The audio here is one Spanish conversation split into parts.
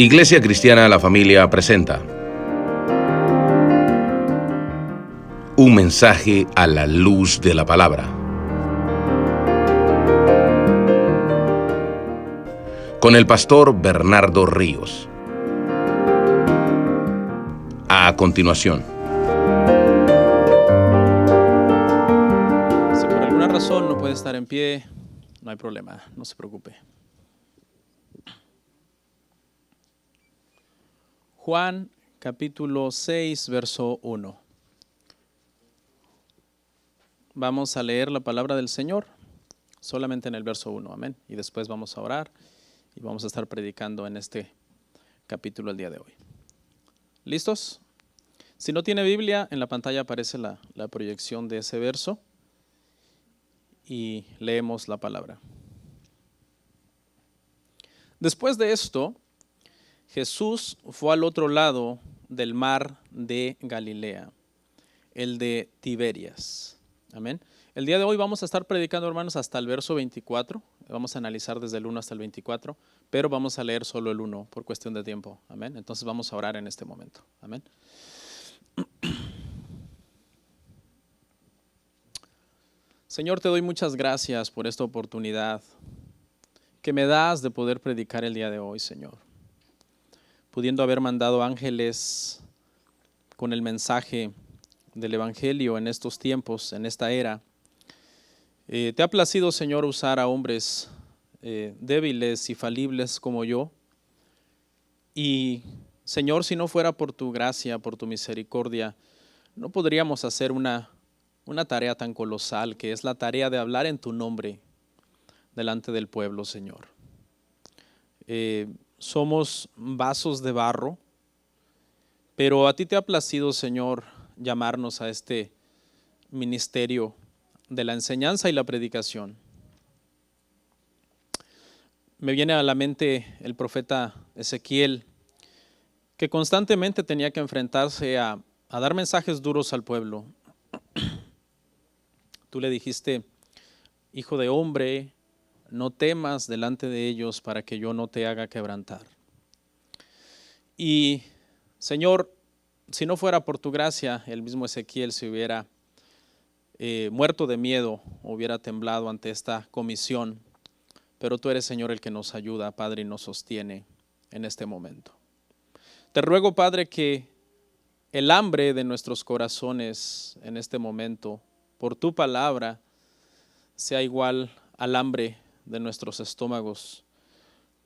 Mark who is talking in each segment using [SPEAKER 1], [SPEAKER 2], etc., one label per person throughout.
[SPEAKER 1] Iglesia Cristiana La Familia presenta un mensaje a la luz de la palabra. Con el pastor Bernardo Ríos. A continuación.
[SPEAKER 2] Si por alguna razón no puede estar en pie, no hay problema, no se preocupe. Juan capítulo 6, verso 1. Vamos a leer la palabra del Señor solamente en el verso 1, amén. Y después vamos a orar y vamos a estar predicando en este capítulo el día de hoy. ¿Listos? Si no tiene Biblia, en la pantalla aparece la proyección de ese verso y leemos la palabra. Después de esto, Jesús fue al otro lado del mar de Galilea, el de Tiberias. Amén. El día de hoy vamos a estar predicando, hermanos, hasta el verso 24. Vamos a analizar desde el 1 hasta el 24, pero vamos a leer solo el 1 por cuestión de tiempo. Amén. Entonces vamos a orar en este momento. Amén. Señor, te doy muchas gracias por esta oportunidad que me das de poder predicar el día de hoy, Señor. Pudiendo haber mandado ángeles con el mensaje del Evangelio en estos tiempos, en esta era. Te ha placido, Señor, usar a hombres débiles y falibles como yo. Y, Señor, si no fuera por tu gracia, por tu misericordia, no podríamos hacer una tarea tan colosal que es la tarea de hablar en tu nombre delante del pueblo, Señor. Somos vasos de barro, pero a ti te ha placido, Señor, llamarnos a este ministerio de la enseñanza y la predicación. Me viene a la mente el profeta Ezequiel, que constantemente tenía que enfrentarse a dar mensajes duros al pueblo. Tú le dijiste: hijo de hombre, no temas delante de ellos para que yo no te haga quebrantar. Y, Señor, si no fuera por tu gracia, el mismo Ezequiel se hubiera muerto de miedo, hubiera temblado ante esta comisión. Pero tú eres, Señor, el que nos ayuda, Padre, y nos sostiene en este momento. Te ruego, Padre, que el hambre de nuestros corazones en este momento, por tu palabra, sea igual al hambre de nuestros estómagos,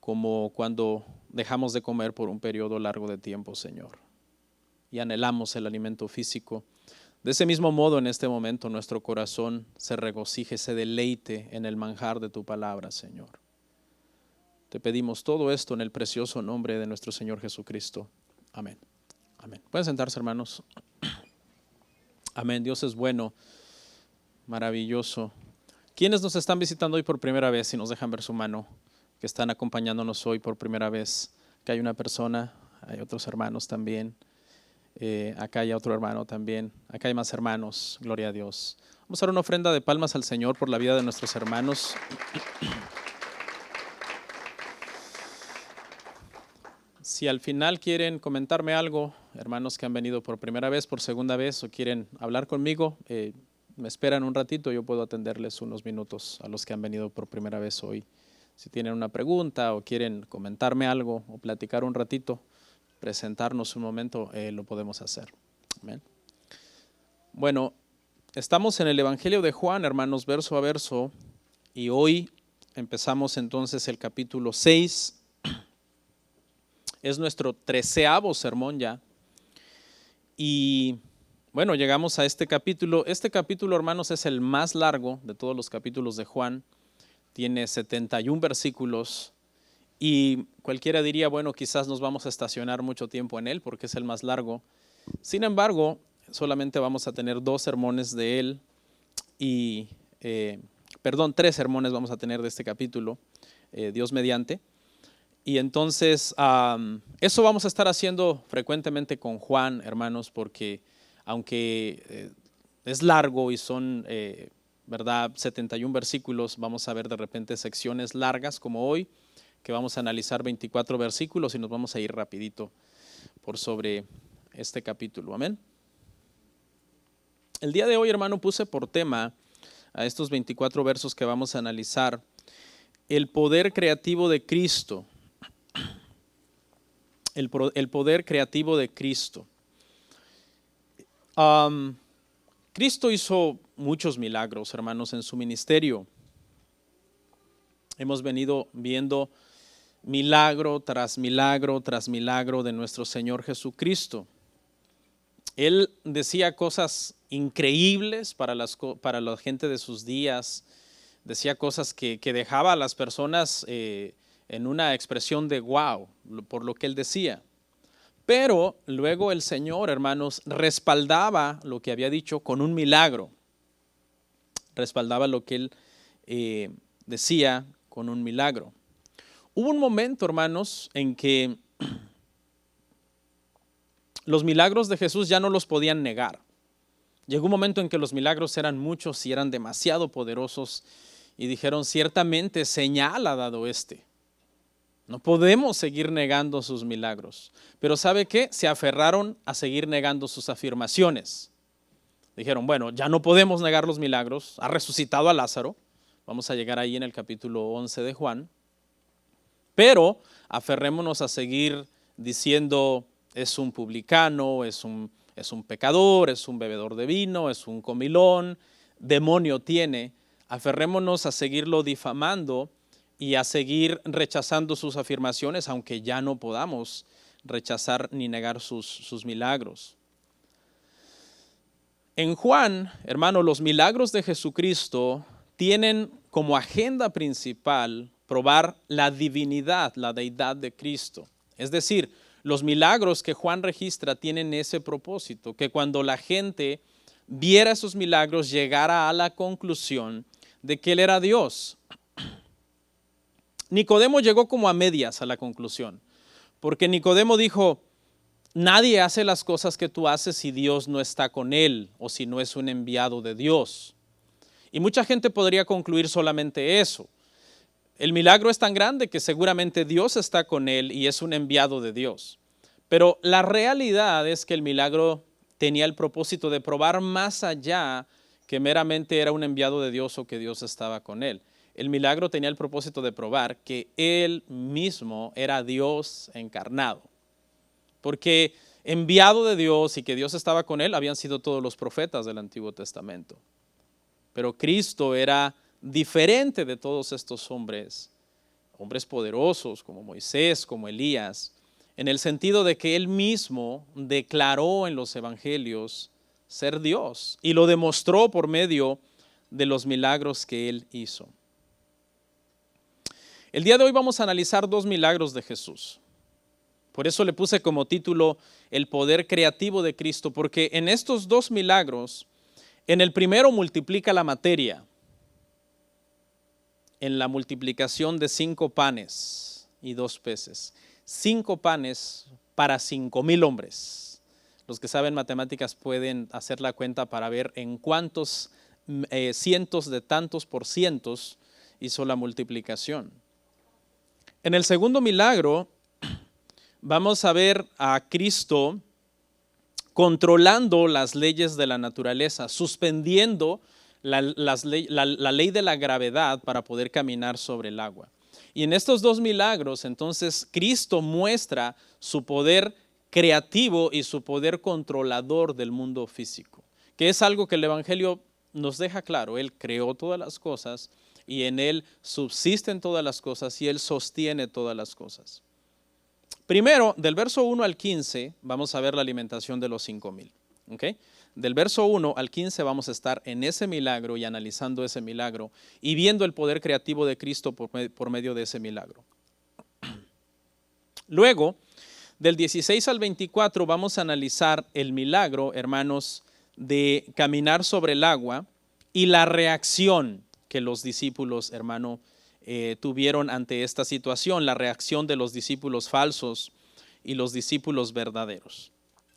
[SPEAKER 2] como cuando dejamos de comer por un periodo largo de tiempo, Señor, y anhelamos el alimento físico. De ese mismo modo, en este momento, nuestro corazón se regocije, se deleite en el manjar de tu palabra, Señor. Te pedimos todo esto en el precioso nombre de nuestro Señor Jesucristo. Amén. Amén. Pueden sentarse, hermanos. Amén. Dios es bueno, maravilloso. ¿Quiénes nos están visitando hoy por primera vez? Si nos dejan ver su mano, que están acompañándonos hoy por primera vez. Que hay una persona, hay otros hermanos también. Acá hay otro hermano también. Acá hay más hermanos, gloria a Dios. Vamos a dar una ofrenda de palmas al Señor por la vida de nuestros hermanos. Si al final quieren comentarme algo, hermanos que han venido por primera vez, por segunda vez, o quieren hablar conmigo, me esperan un ratito, yo puedo atenderles unos minutos a los que han venido por primera vez hoy. Si tienen una pregunta o quieren comentarme algo o platicar un ratito, presentarnos un momento, lo podemos hacer. Amén. Bueno, estamos en el Evangelio de Juan, hermanos, verso a verso, y hoy empezamos entonces el capítulo 6. Es nuestro 13º sermón ya. Y bueno, llegamos a este capítulo. Este capítulo, hermanos, es el más largo de todos los capítulos de Juan. Tiene 71 versículos. Y cualquiera diría, bueno, quizás nos vamos a estacionar mucho tiempo en él porque es el más largo. Sin embargo, solamente vamos a tener 2 sermones de él y, 3 sermones vamos a tener de este capítulo, Dios mediante. Y entonces, eso vamos a estar haciendo frecuentemente con Juan, hermanos, porque aunque es largo y son, 71 versículos, vamos a ver de repente secciones largas como hoy, que vamos a analizar 24 versículos y nos vamos a ir rapidito por sobre este capítulo. Amén. El día de hoy, hermano, puse por tema a estos 24 versos que vamos a analizar el poder creativo de Cristo. El poder creativo de Cristo. Cristo hizo muchos milagros, hermanos, en su ministerio. Hemos venido viendo milagro tras milagro tras milagro de nuestro Señor Jesucristo. Él decía cosas increíbles para la gente de sus días. Decía cosas que dejaba a las personas en una expresión de wow por lo que él decía. Pero luego el Señor, hermanos, respaldaba lo que había dicho con un milagro. Respaldaba lo que él decía con un milagro. Hubo un momento, hermanos, en que los milagros de Jesús ya no los podían negar. Llegó un momento en que los milagros eran muchos y eran demasiado poderosos y dijeron, ciertamente señal ha dado este. No podemos seguir negando sus milagros. Pero ¿sabe qué? Se aferraron a seguir negando sus afirmaciones. Dijeron, bueno, ya no podemos negar los milagros. Ha resucitado a Lázaro. Vamos a llegar ahí en el capítulo 11 de Juan. Pero aferrémonos a seguir diciendo, es un publicano, es un pecador, es un bebedor de vino, es un comilón, demonio tiene. Aferrémonos a seguirlo difamando y a seguir rechazando sus afirmaciones, aunque ya no podamos rechazar ni negar sus milagros. En Juan, hermano, los milagros de Jesucristo tienen como agenda principal probar la divinidad, la deidad de Cristo. Es decir, los milagros que Juan registra tienen ese propósito, que cuando la gente viera esos milagros llegara a la conclusión de que Él era Dios. Nicodemo llegó como a medias a la conclusión, porque Nicodemo dijo, nadie hace las cosas que tú haces si Dios no está con él o si no es un enviado de Dios. Y mucha gente podría concluir solamente eso. El milagro es tan grande que seguramente Dios está con él y es un enviado de Dios. Pero la realidad es que el milagro tenía el propósito de probar más allá que meramente era un enviado de Dios o que Dios estaba con él. El milagro tenía el propósito de probar que él mismo era Dios encarnado. Porque enviado de Dios y que Dios estaba con él habían sido todos los profetas del Antiguo Testamento. Pero Cristo era diferente de todos estos hombres poderosos como Moisés, como Elías, en el sentido de que él mismo declaró en los evangelios ser Dios y lo demostró por medio de los milagros que él hizo. El día de hoy vamos a analizar dos milagros de Jesús. Por eso le puse como título el poder creativo de Cristo, porque en estos dos milagros, en el primero multiplica la materia, en la multiplicación de 5 panes y 2 peces. 5 panes para 5,000 hombres. Los que saben matemáticas pueden hacer la cuenta para ver en cuántos cientos de tantos por cientos hizo la multiplicación. En el segundo milagro vamos a ver a Cristo controlando las leyes de la naturaleza, suspendiendo la ley de la gravedad para poder caminar sobre el agua. Y en estos dos milagros, entonces, Cristo muestra su poder creativo y su poder controlador del mundo físico, que es algo que el Evangelio nos deja claro. Él creó todas las cosas y en Él subsisten todas las cosas y Él sostiene todas las cosas. Primero, del verso 1 al 15, vamos a ver la alimentación de los 5,000. ¿Okay? Del verso 1 al 15 vamos a estar en ese milagro y analizando ese milagro y viendo el poder creativo de Cristo por medio de ese milagro. Luego, del 16 al 24 vamos a analizar el milagro, hermanos, de caminar sobre el agua y la reacción que los discípulos, hermano, tuvieron ante esta situación, la reacción de los discípulos falsos y los discípulos verdaderos.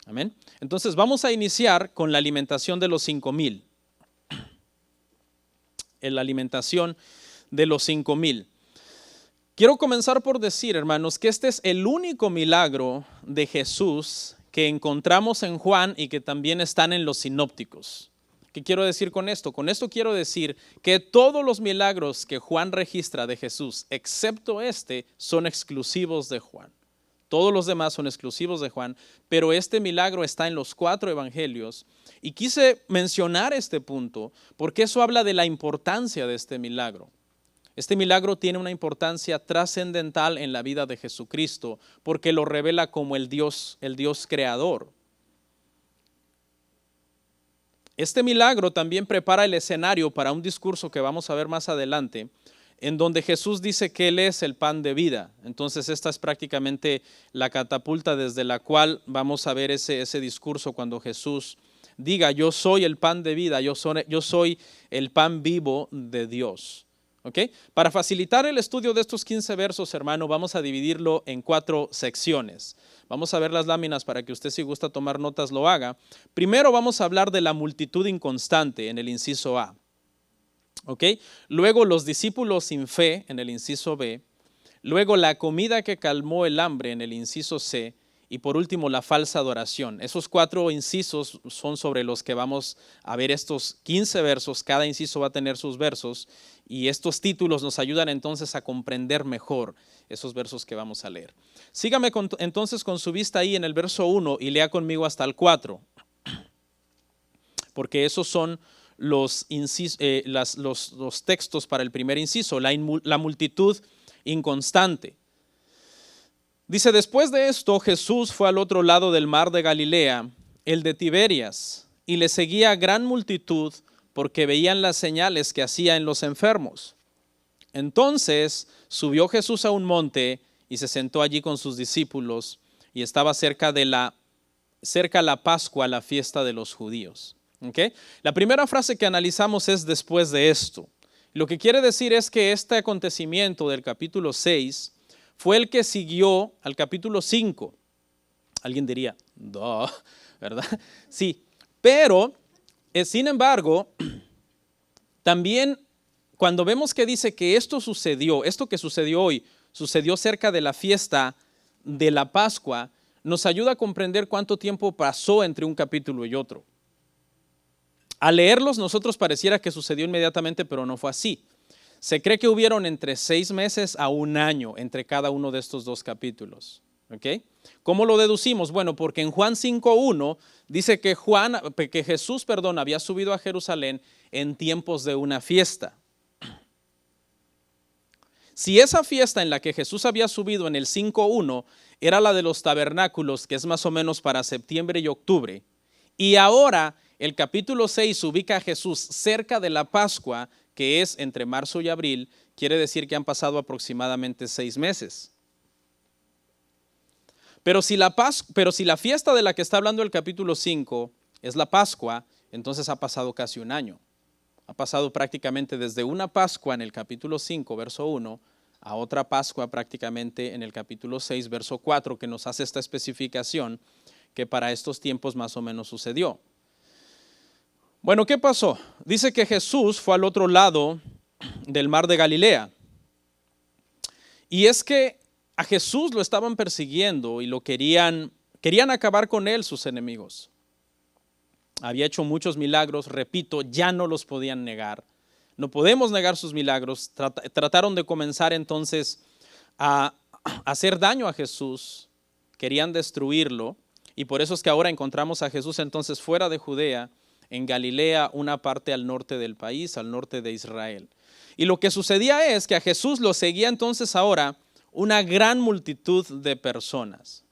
[SPEAKER 2] Amén. Entonces vamos a iniciar con la alimentación de los 5,000. La alimentación de los 5,000. Quiero comenzar por decir, hermanos, que este es el único milagro de Jesús que encontramos en Juan y que también están en los sinópticos. ¿Qué quiero decir con esto? Con esto quiero decir que todos los milagros que Juan registra de Jesús, excepto este, son exclusivos de Juan. Todos los demás son exclusivos de Juan, pero este milagro está en los 4 evangelios. Y quise mencionar este punto porque eso habla de la importancia de este milagro. Este milagro tiene una importancia trascendental en la vida de Jesucristo porque lo revela como el Dios creador. Este milagro también prepara el escenario para un discurso que vamos a ver más adelante, en donde Jesús dice que Él es el pan de vida. Entonces esta es prácticamente la catapulta desde la cual vamos a ver ese discurso cuando Jesús diga: yo soy el pan de vida, yo soy el pan vivo de Dios. ¿Okay? Para facilitar el estudio de estos 15 versos, hermano, vamos a dividirlo en 4 secciones. Vamos a ver las láminas para que usted, si gusta tomar notas, lo haga. Primero vamos a hablar de la multitud inconstante en el inciso A. ¿Okay? Luego los discípulos sin fe en el inciso B. Luego la comida que calmó el hambre en el inciso C. Y por último la falsa adoración. Esos 4 incisos son sobre los que vamos a ver estos 15 versos. Cada inciso va a tener sus versos. Y estos títulos nos ayudan entonces a comprender mejor esos versos que vamos a leer. Sígame entonces con su vista ahí en el verso 1 y lea conmigo hasta el 4. Porque esos son los textos para el primer inciso, la multitud inconstante. Dice: después de esto Jesús fue al otro lado del mar de Galilea, el de Tiberias, y le seguía gran multitud porque veían las señales que hacía en los enfermos. Entonces subió Jesús a un monte y se sentó allí con sus discípulos, y estaba cerca la Pascua, la fiesta de los judíos. ¿Okay? La primera frase que analizamos es después de esto. Lo que quiere decir es que este acontecimiento del capítulo 6 fue el que siguió al capítulo 5. Alguien diría, duh, ¿verdad? Sí, pero sin embargo, también cuando vemos que dice que esto que sucedió hoy, sucedió cerca de la fiesta de la Pascua, nos ayuda a comprender cuánto tiempo pasó entre un capítulo y otro. Al leerlos, nosotros pareciera que sucedió inmediatamente, pero no fue así. Se cree que hubieron entre 6 meses a 1 año entre cada uno de estos 2 capítulos. ¿Okay? ¿Cómo lo deducimos? Bueno, porque en Juan 5:1 dice que Jesús había subido a Jerusalén en tiempos de una fiesta. Si esa fiesta en la que Jesús había subido en el 5:1 era la de los tabernáculos, que es más o menos para septiembre y octubre, y ahora el capítulo 6 ubica a Jesús cerca de la Pascua, que es entre marzo y abril, quiere decir que han pasado aproximadamente 6 meses. Pero si la fiesta de la que está hablando el capítulo 5 es la Pascua, entonces ha pasado casi 1 año. Ha pasado prácticamente desde una Pascua en el capítulo 5, verso 1, a otra Pascua prácticamente en el capítulo 6, verso 4, que nos hace esta especificación que para estos tiempos más o menos sucedió. Bueno, ¿qué pasó? Dice que Jesús fue al otro lado del mar de Galilea. Y es que a Jesús lo estaban persiguiendo y lo querían acabar con él sus enemigos. Había hecho muchos milagros, repito, ya no los podían negar. No podemos negar sus milagros. Trataron de comenzar entonces a hacer daño a Jesús. Querían destruirlo. Y por eso es que ahora encontramos a Jesús entonces fuera de Judea, en Galilea, una parte al norte del país, al norte de Israel. Y lo que sucedía es que a Jesús lo seguía entonces ahora una gran multitud de personas.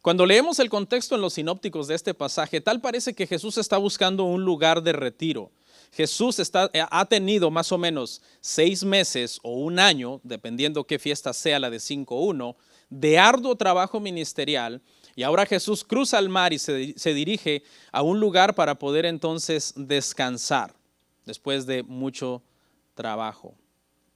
[SPEAKER 2] Cuando leemos el contexto en los sinópticos de este pasaje, tal parece que Jesús está buscando un lugar de retiro. Jesús ha tenido más o menos 6 meses o 1 año, dependiendo qué fiesta sea la de 5:1, de arduo trabajo ministerial. Y ahora Jesús cruza el mar y se dirige a un lugar para poder entonces descansar después de mucho trabajo.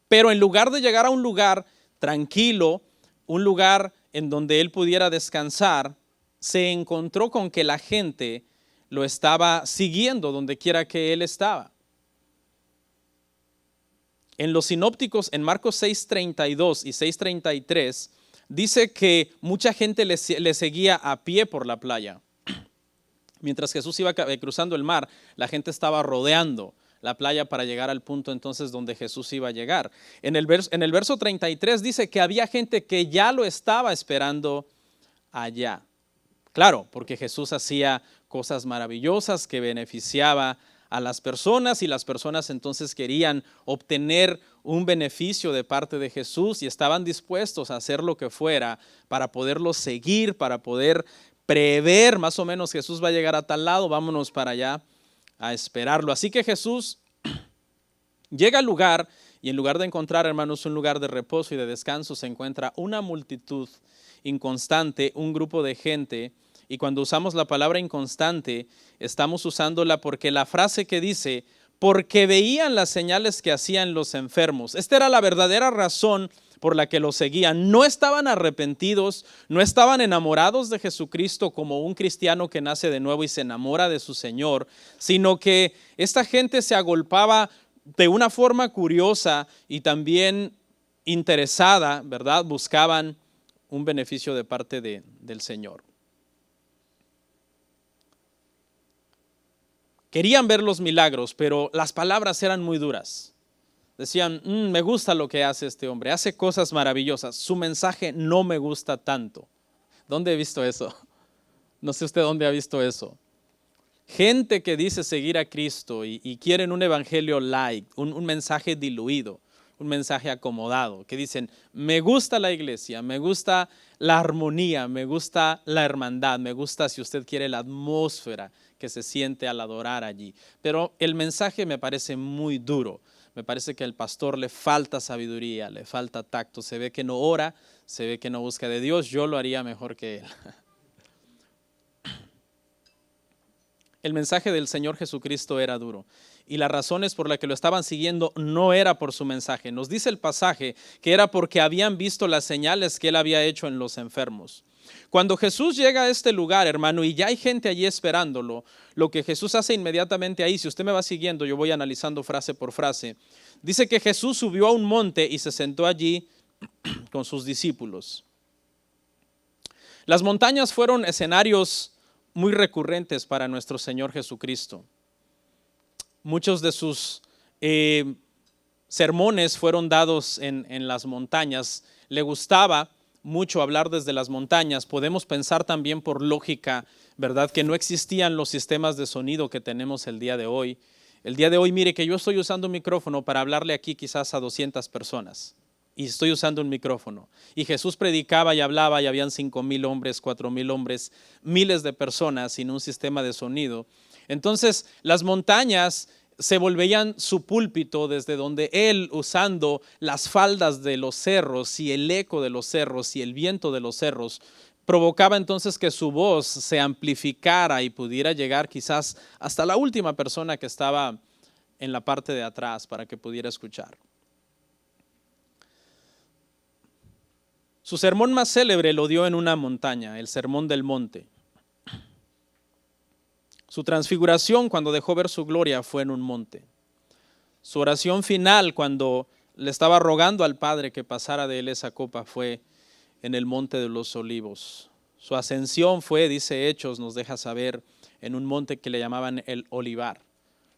[SPEAKER 2] Pero en lugar de llegar a un lugar tranquilo, un lugar en donde él pudiera descansar, se encontró con que la gente lo estaba siguiendo donde quiera que él estaba. En los sinópticos, en Marcos 6:32 y 6:33, dice que mucha gente le seguía a pie por la playa. Mientras Jesús iba cruzando el mar, la gente estaba rodeando la playa para llegar al punto entonces donde Jesús iba a llegar. En el verso 33 dice que había gente que ya lo estaba esperando allá. Claro, porque Jesús hacía cosas maravillosas que beneficiaba a las personas y las personas entonces querían obtener un beneficio de parte de Jesús y estaban dispuestos a hacer lo que fuera para poderlo seguir, para poder prever más o menos Jesús va a llegar a tal lado, vámonos para allá a esperarlo. Así que Jesús llega al lugar y en lugar de encontrar, hermanos, un lugar de reposo y de descanso, se encuentra una multitud inconstante, un grupo de gente. Y cuando usamos la palabra inconstante, estamos usándola porque la frase que dice, porque veían las señales que hacían los enfermos. Esta era la verdadera razón por la que lo seguían. No estaban arrepentidos, no estaban enamorados de Jesucristo como un cristiano que nace de nuevo y se enamora de su Señor, sino que esta gente se agolpaba de una forma curiosa y también interesada, ¿verdad? Buscaban un beneficio de parte del Señor. Querían ver los milagros, pero las palabras eran muy duras. Decían, me gusta lo que hace este hombre, hace cosas maravillosas. Su mensaje no me gusta tanto. ¿Dónde he visto eso? No sé usted dónde ha visto eso. Gente que dice seguir a Cristo y quieren un evangelio light, un mensaje diluido, un mensaje acomodado, que dicen, me gusta la iglesia, me gusta la armonía, me gusta la hermandad, me gusta, si usted quiere, la atmósfera que se siente al adorar allí. Pero el mensaje me parece muy duro. Me parece que al pastor le falta sabiduría, le falta tacto. Se ve que no ora, se ve que no busca de Dios. Yo lo haría mejor que él. El mensaje del Señor Jesucristo era duro. Y las razones por las que lo estaban siguiendo no era por su mensaje. Nos dice el pasaje que era porque habían visto las señales que él había hecho en los enfermos. Cuando Jesús llega a este lugar, hermano, y ya hay gente allí esperándolo, lo que Jesús hace inmediatamente ahí, si usted me va siguiendo, yo voy analizando frase por frase, dice que Jesús subió a un monte y se sentó allí con sus discípulos. Las montañas fueron escenarios muy recurrentes para nuestro Señor Jesucristo. Muchos de sus sermones fueron dados en las montañas. Le gustaba mucho hablar desde las montañas. Podemos pensar también por lógica, ¿verdad?, que no existían los sistemas de sonido que tenemos el día de hoy. El día de hoy, mire que yo estoy usando un micrófono para hablarle aquí quizás a 200 personas. Y estoy usando un micrófono. Y Jesús predicaba y hablaba y habían 5,000 hombres, 4,000 hombres, miles de personas sin un sistema de sonido. Entonces, las montañas se volvían su púlpito desde donde él, usando las faldas de los cerros y el eco de los cerros y el viento de los cerros, provocaba entonces que su voz se amplificara y pudiera llegar quizás hasta la última persona que estaba en la parte de atrás para que pudiera escuchar. Su sermón más célebre lo dio en una montaña, el Sermón del Monte. Su transfiguración cuando dejó ver su gloria fue en un monte. Su oración final cuando le estaba rogando al Padre que pasara de él esa copa fue en el Monte de los Olivos. Su ascensión fue, dice Hechos, nos deja saber, en un monte que le llamaban el Olivar.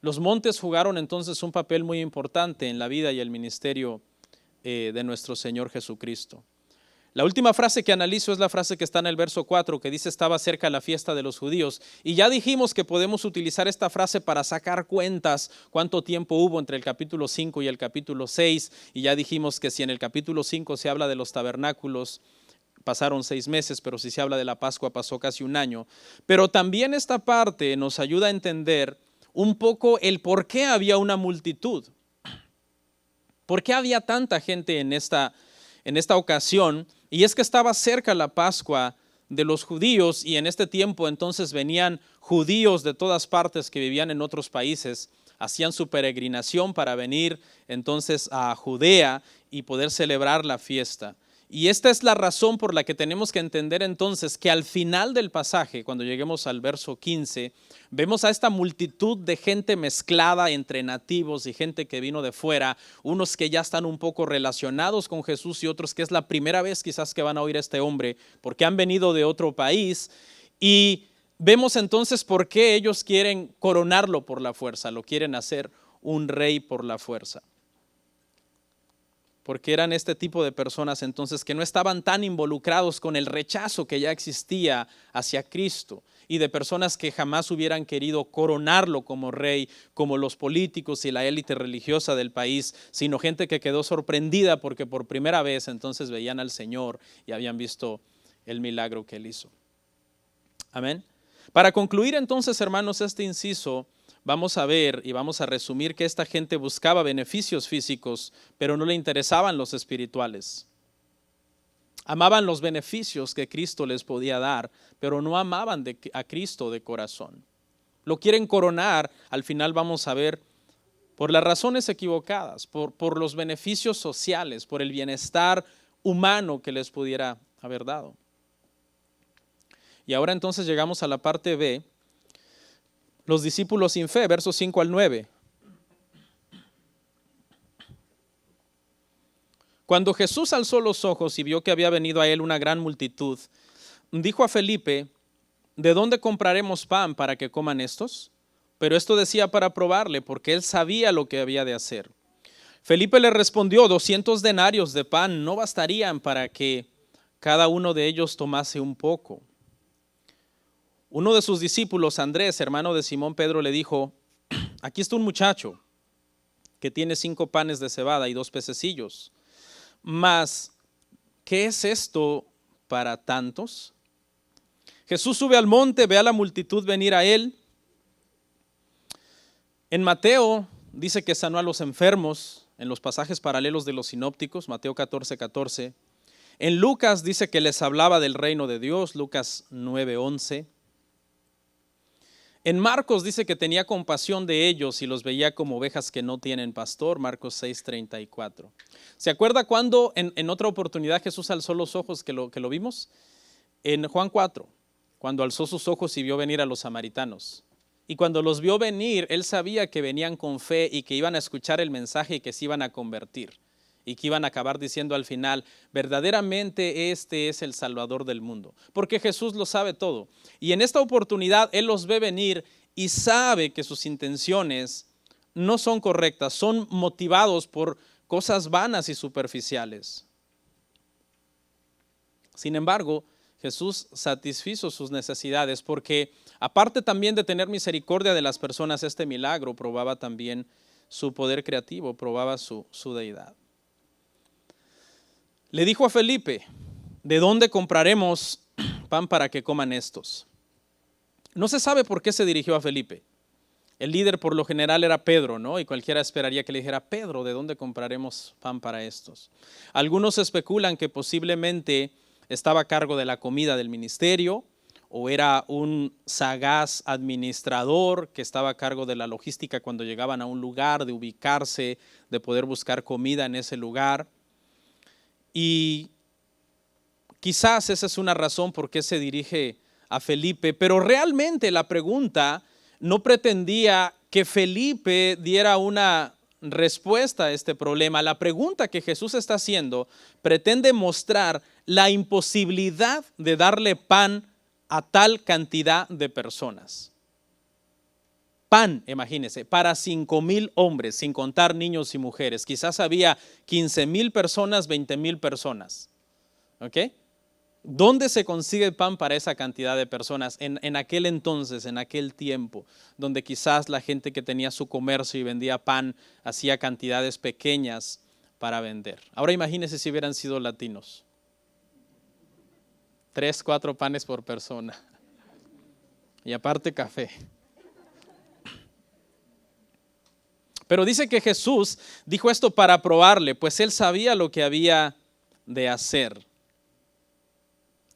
[SPEAKER 2] Los montes jugaron entonces un papel muy importante en la vida y el ministerio de nuestro Señor Jesucristo. La última frase que analizo es la frase que está en el verso 4, que dice estaba cerca la fiesta de los judíos. Y ya dijimos que podemos utilizar esta frase para sacar cuentas cuánto tiempo hubo entre el capítulo 5 y el capítulo 6. Y ya dijimos que si en el capítulo 5 se habla de los tabernáculos, pasaron 6 meses, pero si se habla de la Pascua pasó casi un año. Pero también esta parte nos ayuda a entender un poco el por qué había una multitud. ¿Por qué había tanta gente en esta ocasión? Y es que estaba cerca la Pascua de los judíos y en este tiempo entonces venían judíos de todas partes que vivían en otros países, hacían su peregrinación para venir entonces a Judea y poder celebrar la fiesta. Y esta es la razón por la que tenemos que entender entonces que al final del pasaje, cuando lleguemos al verso 15, vemos a esta multitud de gente mezclada entre nativos y gente que vino de fuera, unos que ya están un poco relacionados con Jesús y otros que es la primera vez quizás que van a oír a este hombre porque han venido de otro país. Y vemos entonces por qué ellos quieren coronarlo por la fuerza, lo quieren hacer un rey por la fuerza. Porque eran este tipo de personas entonces que no estaban tan involucrados con el rechazo que ya existía hacia Cristo y de personas que jamás hubieran querido coronarlo como rey, como los políticos y la élite religiosa del país, sino gente que quedó sorprendida porque por primera vez entonces veían al Señor y habían visto el milagro que Él hizo. Amén. Para concluir entonces, hermanos, este inciso, vamos a ver y vamos a resumir que esta gente buscaba beneficios físicos, pero no le interesaban los espirituales. Amaban los beneficios que Cristo les podía dar, pero no amaban a Cristo de corazón. Lo quieren coronar, al final vamos a ver, por las razones equivocadas, por los beneficios sociales, por el bienestar humano que les pudiera haber dado. Y ahora entonces llegamos a la parte B, los discípulos sin fe, versos 5 al 9. Cuando Jesús alzó los ojos y vio que había venido a él una gran multitud, dijo a Felipe, ¿de dónde compraremos pan para que coman estos? Pero esto decía para probarle, porque él sabía lo que había de hacer. Felipe le respondió, 200 denarios de pan no bastarían para que cada uno de ellos tomase un poco. Uno de sus discípulos, Andrés, hermano de Simón Pedro, le dijo, aquí está un muchacho que tiene 5 panes de cebada y 2 pececillos. Mas, ¿qué es esto para tantos? Jesús sube al monte, ve a la multitud venir a él. En Mateo dice que sanó a los enfermos, en los pasajes paralelos de los sinópticos, Mateo 14:14. En Lucas dice que les hablaba del reino de Dios, Lucas 9:11. En Marcos dice que tenía compasión de ellos y los veía como ovejas que no tienen pastor, Marcos 6:34. ¿Se acuerda cuando en otra oportunidad Jesús alzó los ojos que lo vimos? En Juan 4, cuando alzó sus ojos y vio venir a los samaritanos. Y cuando los vio venir, él sabía que venían con fe y que iban a escuchar el mensaje y que se iban a convertir. Y que iban a acabar diciendo al final, verdaderamente este es el Salvador del mundo. Porque Jesús lo sabe todo. Y en esta oportunidad Él los ve venir y sabe que sus intenciones no son correctas, son motivados por cosas vanas y superficiales. Sin embargo, Jesús satisfizo sus necesidades porque aparte también de tener misericordia de las personas, este milagro probaba también su poder creativo, probaba su deidad. Le dijo a Felipe, ¿de dónde compraremos pan para que coman estos? No se sabe por qué se dirigió a Felipe. El líder por lo general era Pedro, ¿no? Y cualquiera esperaría que le dijera, Pedro, ¿de dónde compraremos pan para estos? Algunos especulan que posiblemente estaba a cargo de la comida del ministerio o era un sagaz administrador que estaba a cargo de la logística cuando llegaban a un lugar, de ubicarse, de poder buscar comida en ese lugar. Y quizás esa es una razón por qué se dirige a Felipe, pero realmente la pregunta no pretendía que Felipe diera una respuesta a este problema. La pregunta que Jesús está haciendo pretende mostrar la imposibilidad de darle pan a tal cantidad de personas. Pan, imagínense, para 5,000 hombres, sin contar niños y mujeres. Quizás había 15,000 personas, 20,000 personas. ¿Ok? ¿Dónde se consigue pan para esa cantidad de personas en aquel entonces, en aquel tiempo, donde quizás la gente que tenía su comercio y vendía pan hacía cantidades pequeñas para vender? Ahora imagínense si hubieran sido latinos. 3, 4 panes por persona. Y aparte café. Pero dice que Jesús dijo esto para probarle, pues él sabía lo que había de hacer.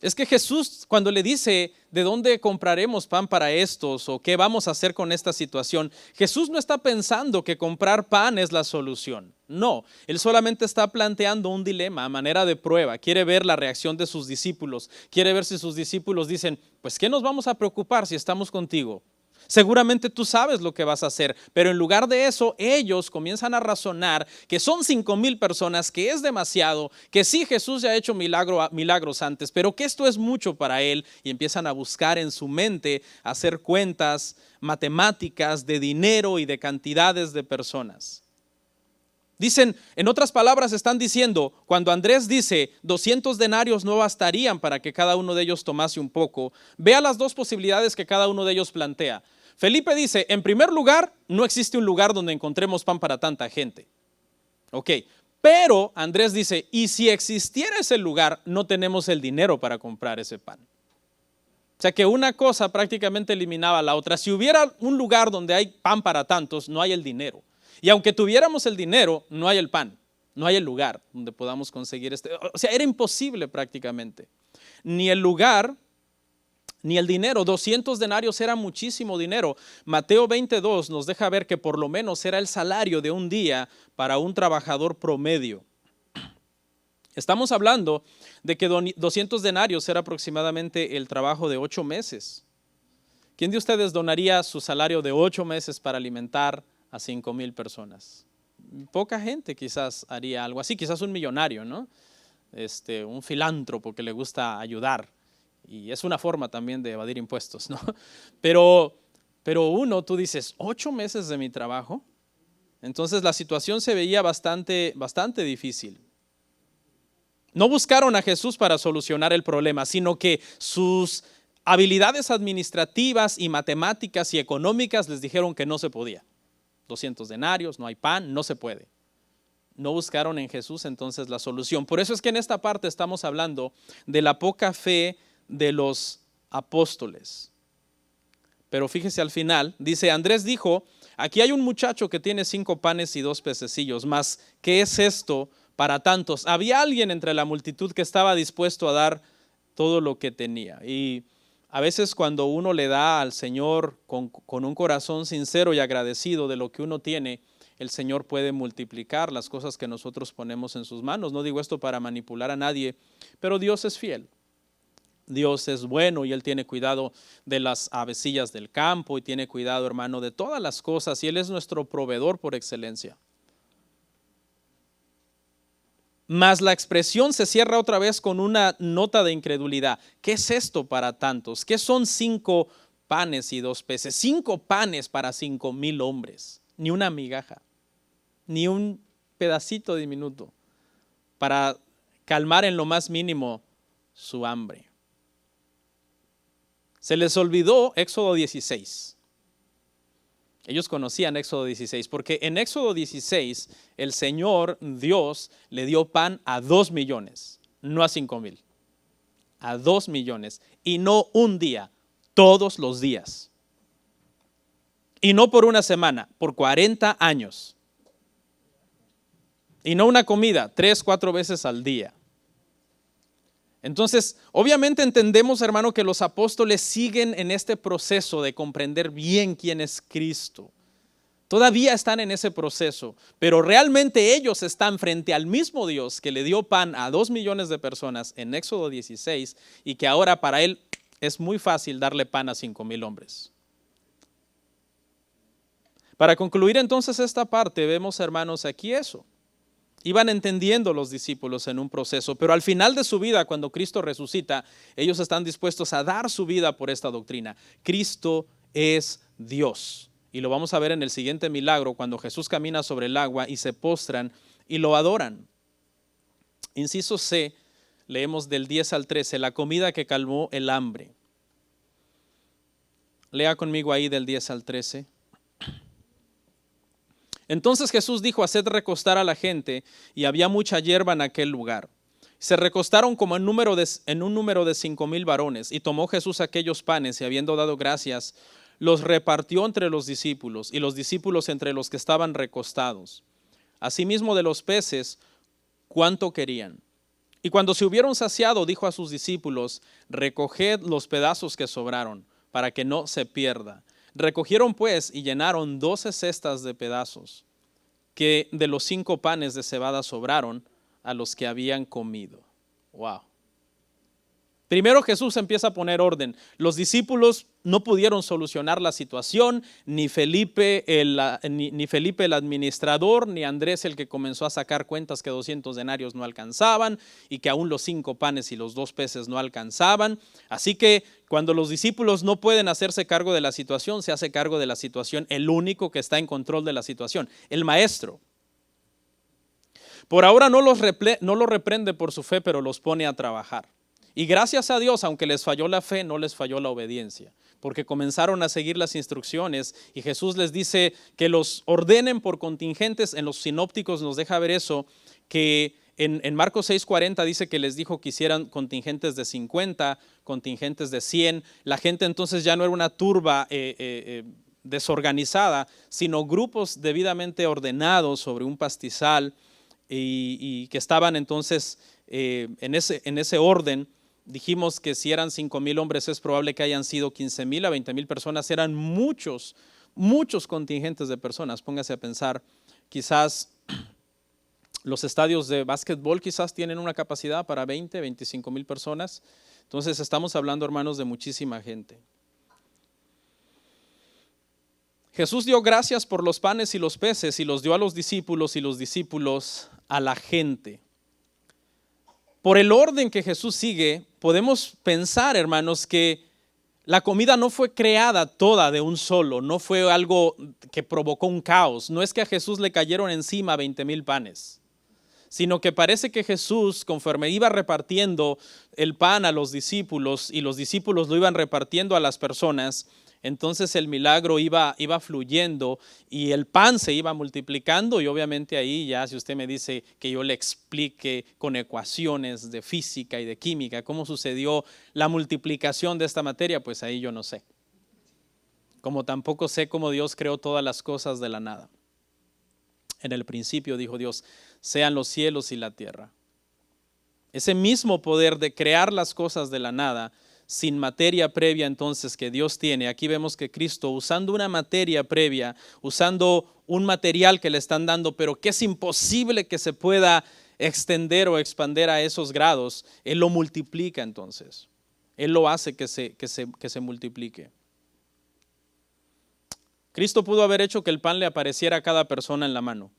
[SPEAKER 2] Es que Jesús, cuando le dice de dónde compraremos pan para estos o qué vamos a hacer con esta situación, Jesús no está pensando que comprar pan es la solución. No, Él solamente está planteando un dilema a manera de prueba. Quiere ver la reacción de sus discípulos. Quiere ver si sus discípulos dicen, pues ¿qué nos vamos a preocupar si estamos contigo? Seguramente tú sabes lo que vas a hacer, pero en lugar de eso, ellos comienzan a razonar que son 5,000 personas, que es demasiado, que sí, Jesús ya ha hecho milagros antes, pero que esto es mucho para él, y empiezan a buscar en su mente, hacer cuentas matemáticas de dinero y de cantidades de personas. Dicen, en otras palabras están diciendo, cuando Andrés dice 200 denarios no bastarían para que cada uno de ellos tomase un poco, vea las dos posibilidades que cada uno de ellos plantea. Felipe dice, en primer lugar, no existe un lugar donde encontremos pan para tanta gente. Ok, pero Andrés dice, y si existiera ese lugar, no tenemos el dinero para comprar ese pan. O sea que una cosa prácticamente eliminaba la otra. Si hubiera un lugar donde hay pan para tantos, no hay el dinero. Y aunque tuviéramos el dinero, no hay el pan, no hay el lugar donde podamos conseguir O sea, era imposible prácticamente. Ni el lugar, ni el dinero. 200 denarios era muchísimo dinero. Mateo 22 nos deja ver que por lo menos era el salario de un día para un trabajador promedio. Estamos hablando de que 200 denarios era aproximadamente el trabajo de 8 meses. ¿Quién de ustedes donaría su salario de 8 meses para alimentar a 5,000 personas? Poca gente quizás haría algo así, quizás un millonario, ¿no? Un filántropo que le gusta ayudar, y es una forma también de evadir impuestos, ¿no? Pero tú dices, 8 meses de mi trabajo. Entonces la situación se veía bastante difícil. No buscaron a Jesús para solucionar el problema, sino que sus habilidades administrativas y matemáticas y económicas les dijeron que no se podía. 200 denarios, no hay pan, no se puede. No buscaron en Jesús entonces la solución. Por eso es que en esta parte estamos hablando de la poca fe de los apóstoles. Pero fíjese al final, dice, Andrés dijo, aquí hay un muchacho que tiene 5 panes y 2 pececillos, mas ¿qué es esto para tantos? Había alguien entre la multitud que estaba dispuesto a dar todo lo que tenía. Y a veces cuando uno le da al Señor con un corazón sincero y agradecido de lo que uno tiene, el Señor puede multiplicar las cosas que nosotros ponemos en sus manos. No digo esto para manipular a nadie, pero Dios es fiel. Dios es bueno y Él tiene cuidado de las avecillas del campo y tiene cuidado, hermano, de todas las cosas, y Él es nuestro proveedor por excelencia. Mas la expresión se cierra otra vez con una nota de incredulidad. ¿Qué es esto para tantos? ¿Qué son 5 panes y 2 peces? 5 panes para 5,000 hombres. Ni una migaja, ni un pedacito diminuto para calmar en lo más mínimo su hambre. Se les olvidó Éxodo 16. Ellos conocían Éxodo 16 porque en Éxodo 16 el Señor Dios le dio pan a 2 millones, no a 5,000, a 2 millones, y no un día, todos los días. Y no por una semana, por 40 años. Y no una comida, 3-4 veces al día. Entonces, obviamente entendemos, hermano, que los apóstoles siguen en este proceso de comprender bien quién es Cristo. Todavía están en ese proceso, pero realmente ellos están frente al mismo Dios que le dio pan a 2 millones de personas en Éxodo 16 y que ahora para Él es muy fácil darle pan a 5,000 hombres. Para concluir entonces esta parte, vemos, hermanos, aquí eso. Iban entendiendo los discípulos en un proceso, pero al final de su vida, cuando Cristo resucita, ellos están dispuestos a dar su vida por esta doctrina. Cristo es Dios. Y lo vamos a ver en el siguiente milagro, cuando Jesús camina sobre el agua y se postran y lo adoran. Inciso C, leemos del 10 al 13, la comida que calmó el hambre. Lea conmigo ahí del 10 al 13. Entonces Jesús dijo, haced recostar a la gente, y había mucha hierba en aquel lugar. Se recostaron como en un número de 5,000 varones, y tomó Jesús aquellos panes, y habiendo dado gracias, los repartió entre los discípulos, y los discípulos entre los que estaban recostados. Asimismo de los peces, cuánto querían. Y cuando se hubieron saciado, dijo a sus discípulos: recoged los pedazos que sobraron, para que no se pierda. Recogieron pues y llenaron 12 cestas de pedazos, que de los 5 panes de cebada sobraron a los que habían comido. Wow. Primero Jesús empieza a poner orden. Los discípulos no pudieron solucionar la situación, ni Felipe el administrador, ni Andrés el que comenzó a sacar cuentas que 200 denarios no alcanzaban y que aún los 5 panes y los 2 peces no alcanzaban. Así que cuando los discípulos no pueden hacerse cargo de la situación, se hace cargo de la situación el único que está en control de la situación, el maestro. Por ahora no los reprende por su fe, pero los pone a trabajar. Y gracias a Dios, aunque les falló la fe, no les falló la obediencia, porque comenzaron a seguir las instrucciones y Jesús les dice que los ordenen por contingentes. En los sinópticos nos deja ver eso, que en Marcos 6:40 dice que les dijo que hicieran contingentes de 50, contingentes de 100. La gente entonces ya no era una turba desorganizada, sino grupos debidamente ordenados sobre un pastizal y que estaban entonces en ese orden. Dijimos que si eran 5,000 hombres, es probable que hayan sido 15,000 a 20,000 personas. Eran muchos contingentes de personas. Póngase a pensar, quizás los estadios de básquetbol quizás tienen una capacidad para 20, 25,000 personas. Entonces estamos hablando, hermanos, de muchísima gente. Jesús dio gracias por los panes y los peces y los dio a los discípulos y los discípulos a la gente. Por el orden que Jesús sigue, podemos pensar, hermanos, que la comida no fue creada toda de un solo, no fue algo que provocó un caos. No es que a Jesús le cayeron encima 20,000 panes, sino que parece que Jesús, conforme iba repartiendo el pan a los discípulos y los discípulos lo iban repartiendo a las personas, entonces el milagro iba fluyendo y el pan se iba multiplicando. Y obviamente ahí ya, si usted me dice que yo le explique con ecuaciones de física y de química cómo sucedió la multiplicación de esta materia, pues ahí yo no sé. Como tampoco sé cómo Dios creó todas las cosas de la nada. En el principio dijo Dios: sean los cielos y la tierra. Ese mismo poder de crear las cosas de la nada, sin materia previa entonces que Dios tiene. Aquí vemos que Cristo, usando una materia previa, usando un material que le están dando, pero que es imposible que se pueda extender o expander a esos grados, Él lo multiplica entonces. Él lo hace que se multiplique. Cristo pudo haber hecho que el pan le apareciera a cada persona en la mano,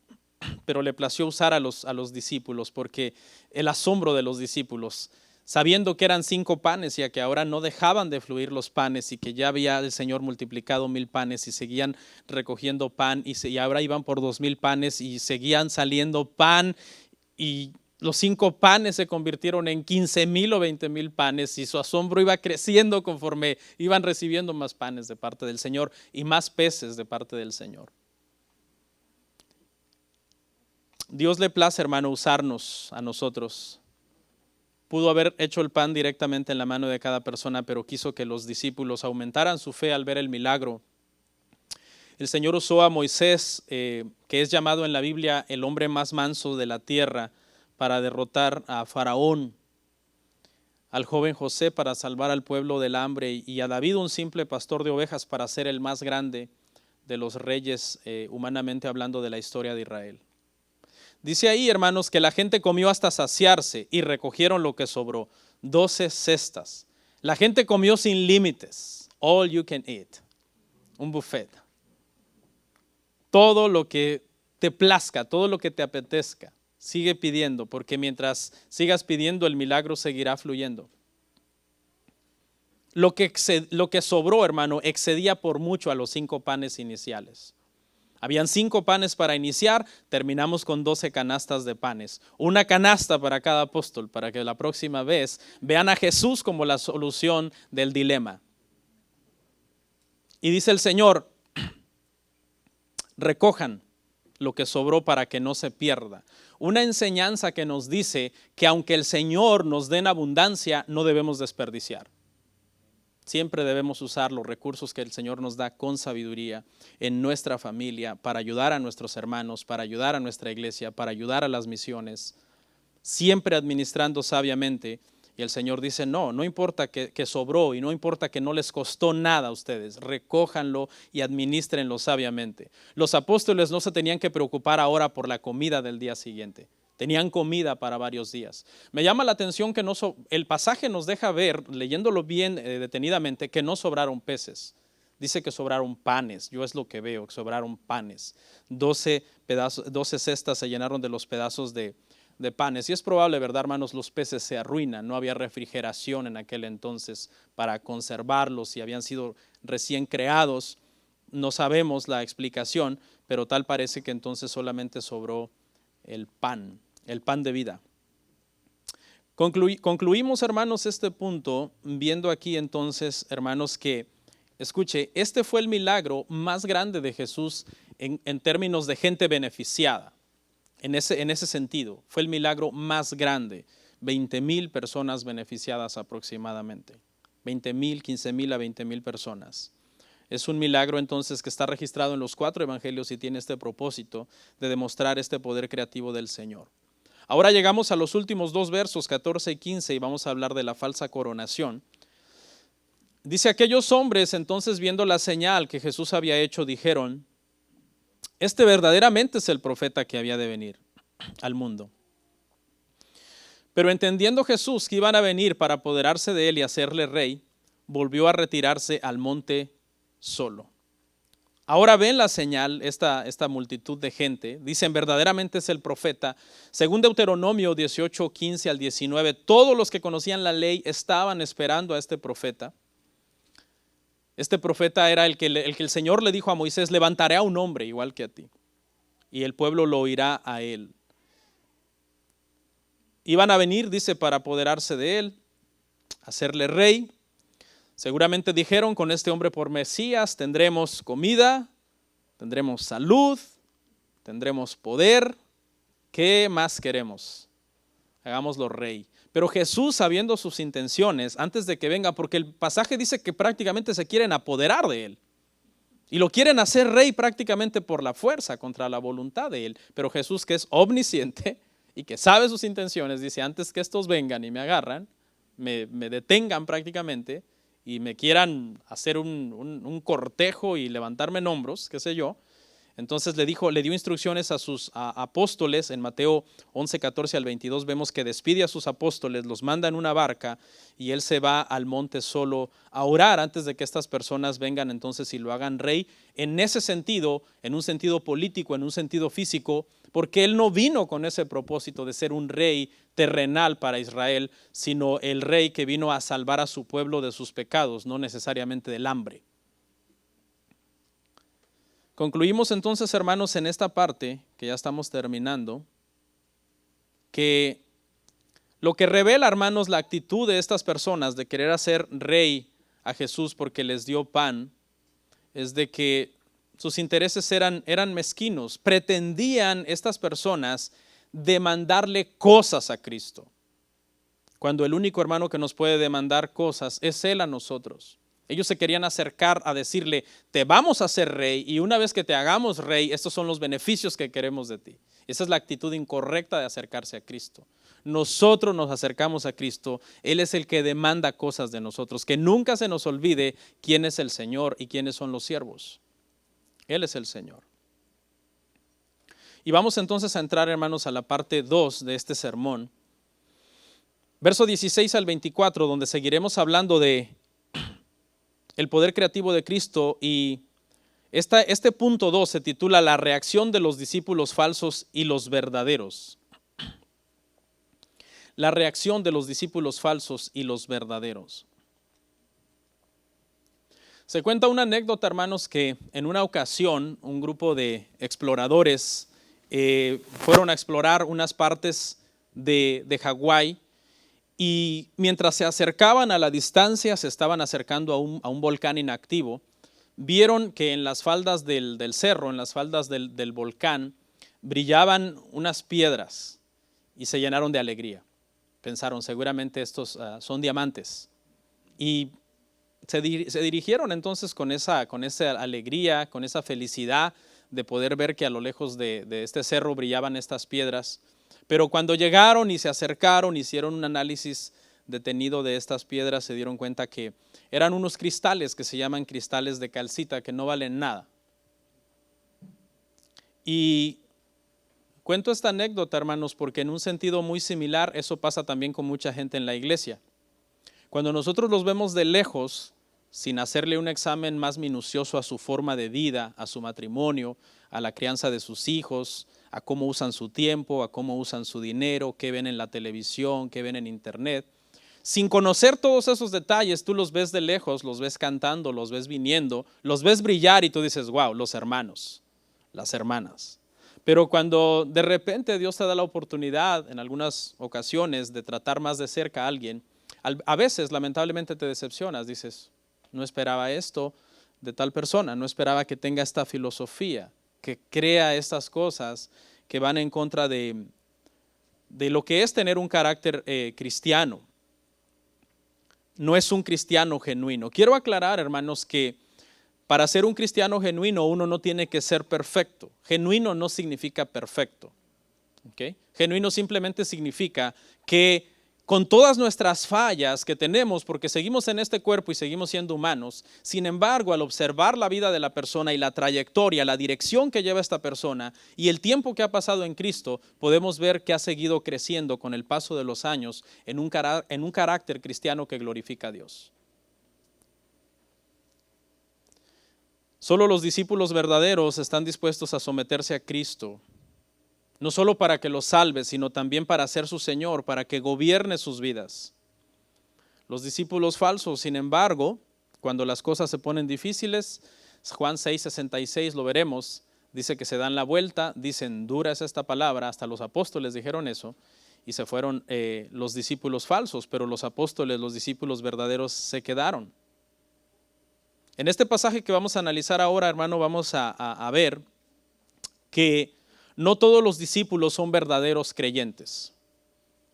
[SPEAKER 2] pero le plació usar a los discípulos, porque el asombro de los discípulos, sabiendo que eran 5 panes y a que ahora no dejaban de fluir los panes y que ya había el Señor multiplicado 1,000 panes y seguían recogiendo pan y ahora iban por 2,000 panes y seguían saliendo pan y los 5 panes se convirtieron en 15,000 o 20,000 panes y su asombro iba creciendo conforme iban recibiendo más panes de parte del Señor y más peces de parte del Señor. Dios le place, hermano, usarnos a nosotros. Pudo haber hecho el pan directamente en la mano de cada persona, pero quiso que los discípulos aumentaran su fe al ver el milagro. El Señor usó a Moisés, que es llamado en la Biblia el hombre más manso de la tierra, para derrotar a Faraón, al joven José para salvar al pueblo del hambre y a David, un simple pastor de ovejas, para ser el más grande de los reyes, humanamente hablando, de la historia de Israel. Dice ahí, hermanos, que la gente comió hasta saciarse y recogieron lo que sobró, 12 cestas. La gente comió sin límites, all you can eat, un buffet. Todo lo que te plazca, todo lo que te apetezca, sigue pidiendo, porque mientras sigas pidiendo, el milagro seguirá fluyendo. Lo que sobró, hermano, excedía por mucho a los 5 panes iniciales. Habían 5 panes para iniciar, terminamos con 12 canastas de panes. Una canasta para cada apóstol, para que la próxima vez vean a Jesús como la solución del dilema. Y dice el Señor: recojan lo que sobró para que no se pierda. Una enseñanza que nos dice que aunque el Señor nos dé en abundancia, no debemos desperdiciar. Siempre debemos usar los recursos que el Señor nos da con sabiduría en nuestra familia, para ayudar a nuestros hermanos, para ayudar a nuestra iglesia, para ayudar a las misiones. siempre administrando sabiamente. Y el Señor dice, no importa que sobró y no importa que no les costó nada a ustedes, recójanlo y administrenlo sabiamente. Los apóstoles no se tenían que preocupar ahora por la comida del día siguiente. Tenían comida para varios días. Me llama la atención que el pasaje nos deja ver, leyéndolo bien detenidamente, que no sobraron peces. Dice que sobraron panes. Yo es lo que veo, que sobraron panes. 12 cestas se llenaron de los pedazos de panes. Y es probable, ¿verdad, hermanos? Los peces se arruinan. No había refrigeración en aquel entonces para conservarlos y habían sido recién creados. No sabemos la explicación, pero tal parece que entonces solamente sobró el pan de vida. Concluimos, hermanos, este punto viendo aquí entonces, hermanos, que, escuche, este fue el milagro más grande de Jesús en términos de gente beneficiada. En ese sentido, fue el milagro más grande. 20,000 personas beneficiadas aproximadamente. 20,000, 15,000 a 20,000 personas. Es un milagro entonces que está registrado en los 4 evangelios y tiene este propósito de demostrar este poder creativo del Señor. Ahora llegamos a los últimos 2 versos, 14 y 15, y vamos a hablar de la falsa coronación. Dice, aquellos hombres entonces, viendo la señal que Jesús había hecho, dijeron, este verdaderamente es el profeta que había de venir al mundo. Pero entendiendo Jesús que iban a venir para apoderarse de él y hacerle rey, volvió a retirarse al monte solo. Ahora ven la señal, esta multitud de gente, dicen verdaderamente es el profeta. Según Deuteronomio 18, 15 al 19, todos los que conocían la ley estaban esperando a este profeta. Este profeta era el que el Señor le dijo a Moisés, levantaré a un hombre igual que a ti, y el pueblo lo oirá a él. Iban a venir, dice, para apoderarse de él, hacerle rey. Seguramente dijeron, con este hombre por Mesías tendremos comida, tendremos salud, tendremos poder. ¿Qué más queremos? Hagámoslo rey. Pero Jesús, sabiendo sus intenciones, antes de que venga, porque el pasaje dice que prácticamente se quieren apoderar de él. Y lo quieren hacer rey prácticamente por la fuerza, contra la voluntad de él. Pero Jesús, que es omnisciente y que sabe sus intenciones, dice, antes que estos vengan y me agarran, me detengan prácticamente y me quieran hacer un cortejo y levantarme en hombros, qué sé yo. Entonces le dio instrucciones a sus apóstoles. En Mateo 11, 14 al 22 vemos que despide a sus apóstoles, los manda en una barca y él se va al monte solo a orar antes de que estas personas vengan entonces y lo hagan rey. En ese sentido, en un sentido político, en un sentido físico, porque él no vino con ese propósito de ser un rey terrenal para Israel, sino el rey que vino a salvar a su pueblo de sus pecados, no necesariamente del hambre. Concluimos entonces, hermanos, en esta parte, que ya estamos terminando, que lo que revela, hermanos, la actitud de estas personas de querer hacer rey a Jesús porque les dio pan, es de que sus intereses eran mezquinos. Pretendían estas personas demandarle cosas a Cristo, cuando el único hermano que nos puede demandar cosas es Él a nosotros. Ellos se querían acercar a decirle, te vamos a hacer rey y una vez que te hagamos rey, estos son los beneficios que queremos de ti. Esa es la actitud incorrecta de acercarse a Cristo. Nosotros nos acercamos a Cristo, Él es el que demanda cosas de nosotros. Que nunca se nos olvide quién es el Señor y quiénes son los siervos. Él es el Señor. Y vamos entonces a entrar, hermanos, a la parte 2 de este sermón. Verso 16 al 24, donde seguiremos hablando de el poder creativo de Cristo, y este punto 2 se titula La reacción de los discípulos falsos y los verdaderos. La reacción de los discípulos falsos y los verdaderos. Se cuenta una anécdota, hermanos, que en una ocasión un grupo de exploradores fueron a explorar unas partes de Hawái. Y mientras se acercaban a la distancia, se estaban acercando a un volcán inactivo, vieron que en las faldas del cerro, en las faldas del volcán, brillaban unas piedras y se llenaron de alegría. Pensaron, seguramente estos son diamantes. Y se dirigieron entonces con esa alegría, con esa felicidad de poder ver que a lo lejos de este cerro brillaban estas piedras. Pero cuando llegaron y se acercaron, hicieron un análisis detenido de estas piedras, se dieron cuenta que eran unos cristales que se llaman cristales de calcita, que no valen nada. Y cuento esta anécdota, hermanos, porque en un sentido muy similar, eso pasa también con mucha gente en la iglesia. Cuando nosotros los vemos de lejos, sin hacerle un examen más minucioso a su forma de vida, a su matrimonio, a la crianza de sus hijos, a cómo usan su tiempo, a cómo usan su dinero, qué ven en la televisión, qué ven en internet. Sin conocer todos esos detalles, tú los ves de lejos, los ves cantando, los ves viniendo, los ves brillar y tú dices, wow, los hermanos, las hermanas. Pero cuando de repente Dios te da la oportunidad, en algunas ocasiones, de tratar más de cerca a alguien, a veces lamentablemente te decepcionas, dices, no esperaba esto de tal persona, no esperaba que tenga esta filosofía, que crea estas cosas que van en contra de lo que es tener un carácter cristiano. No es un cristiano genuino. Quiero aclarar, hermanos, que para ser un cristiano genuino uno no tiene que ser perfecto. Genuino no significa perfecto. ¿Okay? Genuino simplemente significa que con todas nuestras fallas que tenemos, porque seguimos en este cuerpo y seguimos siendo humanos, sin embargo, al observar la vida de la persona y la trayectoria, la dirección que lleva esta persona y el tiempo que ha pasado en Cristo, podemos ver que ha seguido creciendo con el paso de los años en un carácter cristiano que glorifica a Dios. Solo los discípulos verdaderos están dispuestos a someterse a Cristo, no solo para que los salve, sino también para ser su Señor, para que gobierne sus vidas. Los discípulos falsos, sin embargo, cuando las cosas se ponen difíciles, Juan 6:66 lo veremos, dice que se dan la vuelta, dicen, dura es esta palabra, hasta los apóstoles dijeron eso, y se fueron los discípulos falsos, pero los apóstoles, los discípulos verdaderos se quedaron. En este pasaje que vamos a analizar ahora, hermano, vamos a ver que no todos los discípulos son verdaderos creyentes.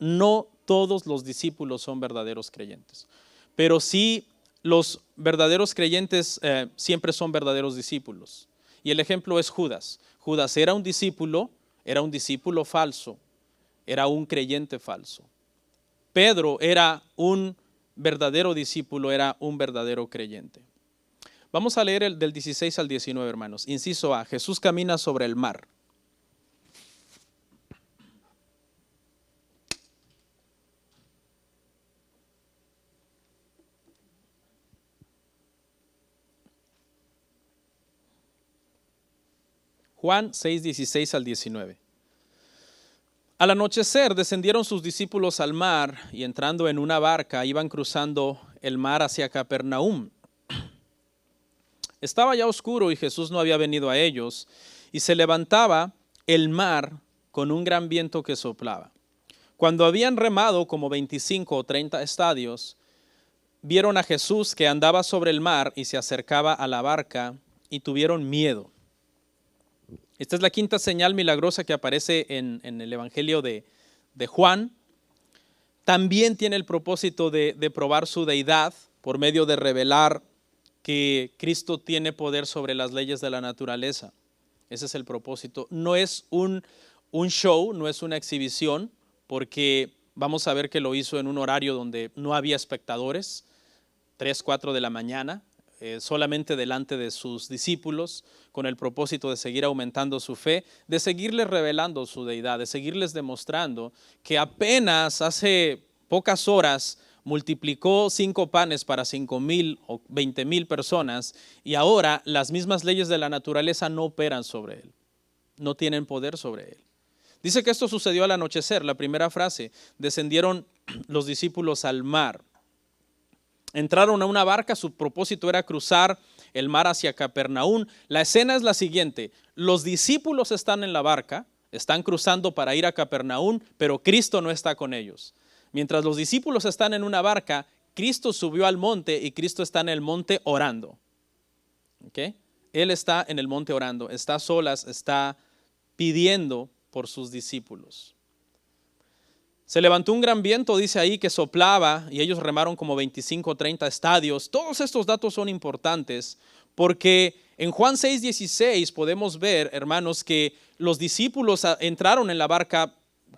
[SPEAKER 2] No todos los discípulos son verdaderos creyentes. Pero sí, los verdaderos creyentes siempre son verdaderos discípulos. Y el ejemplo es Judas. Judas era un discípulo falso, era un creyente falso. Pedro era un verdadero discípulo, era un verdadero creyente. Vamos a leer del 16 al 19, hermanos. Inciso A, Jesús camina sobre el mar. Juan 6, 16 al 19. Al anochecer descendieron sus discípulos al mar y entrando en una barca iban cruzando el mar hacia Capernaum. Estaba ya oscuro y Jesús no había venido a ellos y se levantaba el mar con un gran viento que soplaba. Cuando habían remado como 25 o 30 estadios, vieron a Jesús que andaba sobre el mar y se acercaba a la barca y tuvieron miedo. Esta es la quinta señal milagrosa que aparece en el Evangelio de Juan. También tiene el propósito de probar su deidad por medio de revelar que Cristo tiene poder sobre las leyes de la naturaleza. Ese es el propósito. No es un show, no es una exhibición, porque vamos a ver que lo hizo en un horario donde no había espectadores, 3, 4 de la mañana. Solamente delante de sus discípulos, con el propósito de seguir aumentando su fe, de seguirles revelando su deidad, de seguirles demostrando que apenas hace pocas horas multiplicó 5 panes para 5,000 o 20,000 personas y ahora las mismas leyes de la naturaleza no operan sobre él, no tienen poder sobre él. Dice que esto sucedió al anochecer, la primera frase, descendieron los discípulos al mar. Entraron a una barca, su propósito era cruzar el mar hacia Capernaum. La escena es la siguiente: los discípulos están en la barca, están cruzando para ir a Capernaum, pero Cristo no está con ellos. Mientras los discípulos están en una barca, Cristo subió al monte y Cristo está en el monte orando. ¿Okay? Él está en el monte orando, está a solas, está pidiendo por sus discípulos. Se levantó un gran viento, dice ahí, que soplaba y ellos remaron como 25 o 30 estadios. Todos estos datos son importantes porque en Juan 6:16 podemos ver, hermanos, que los discípulos entraron en la barca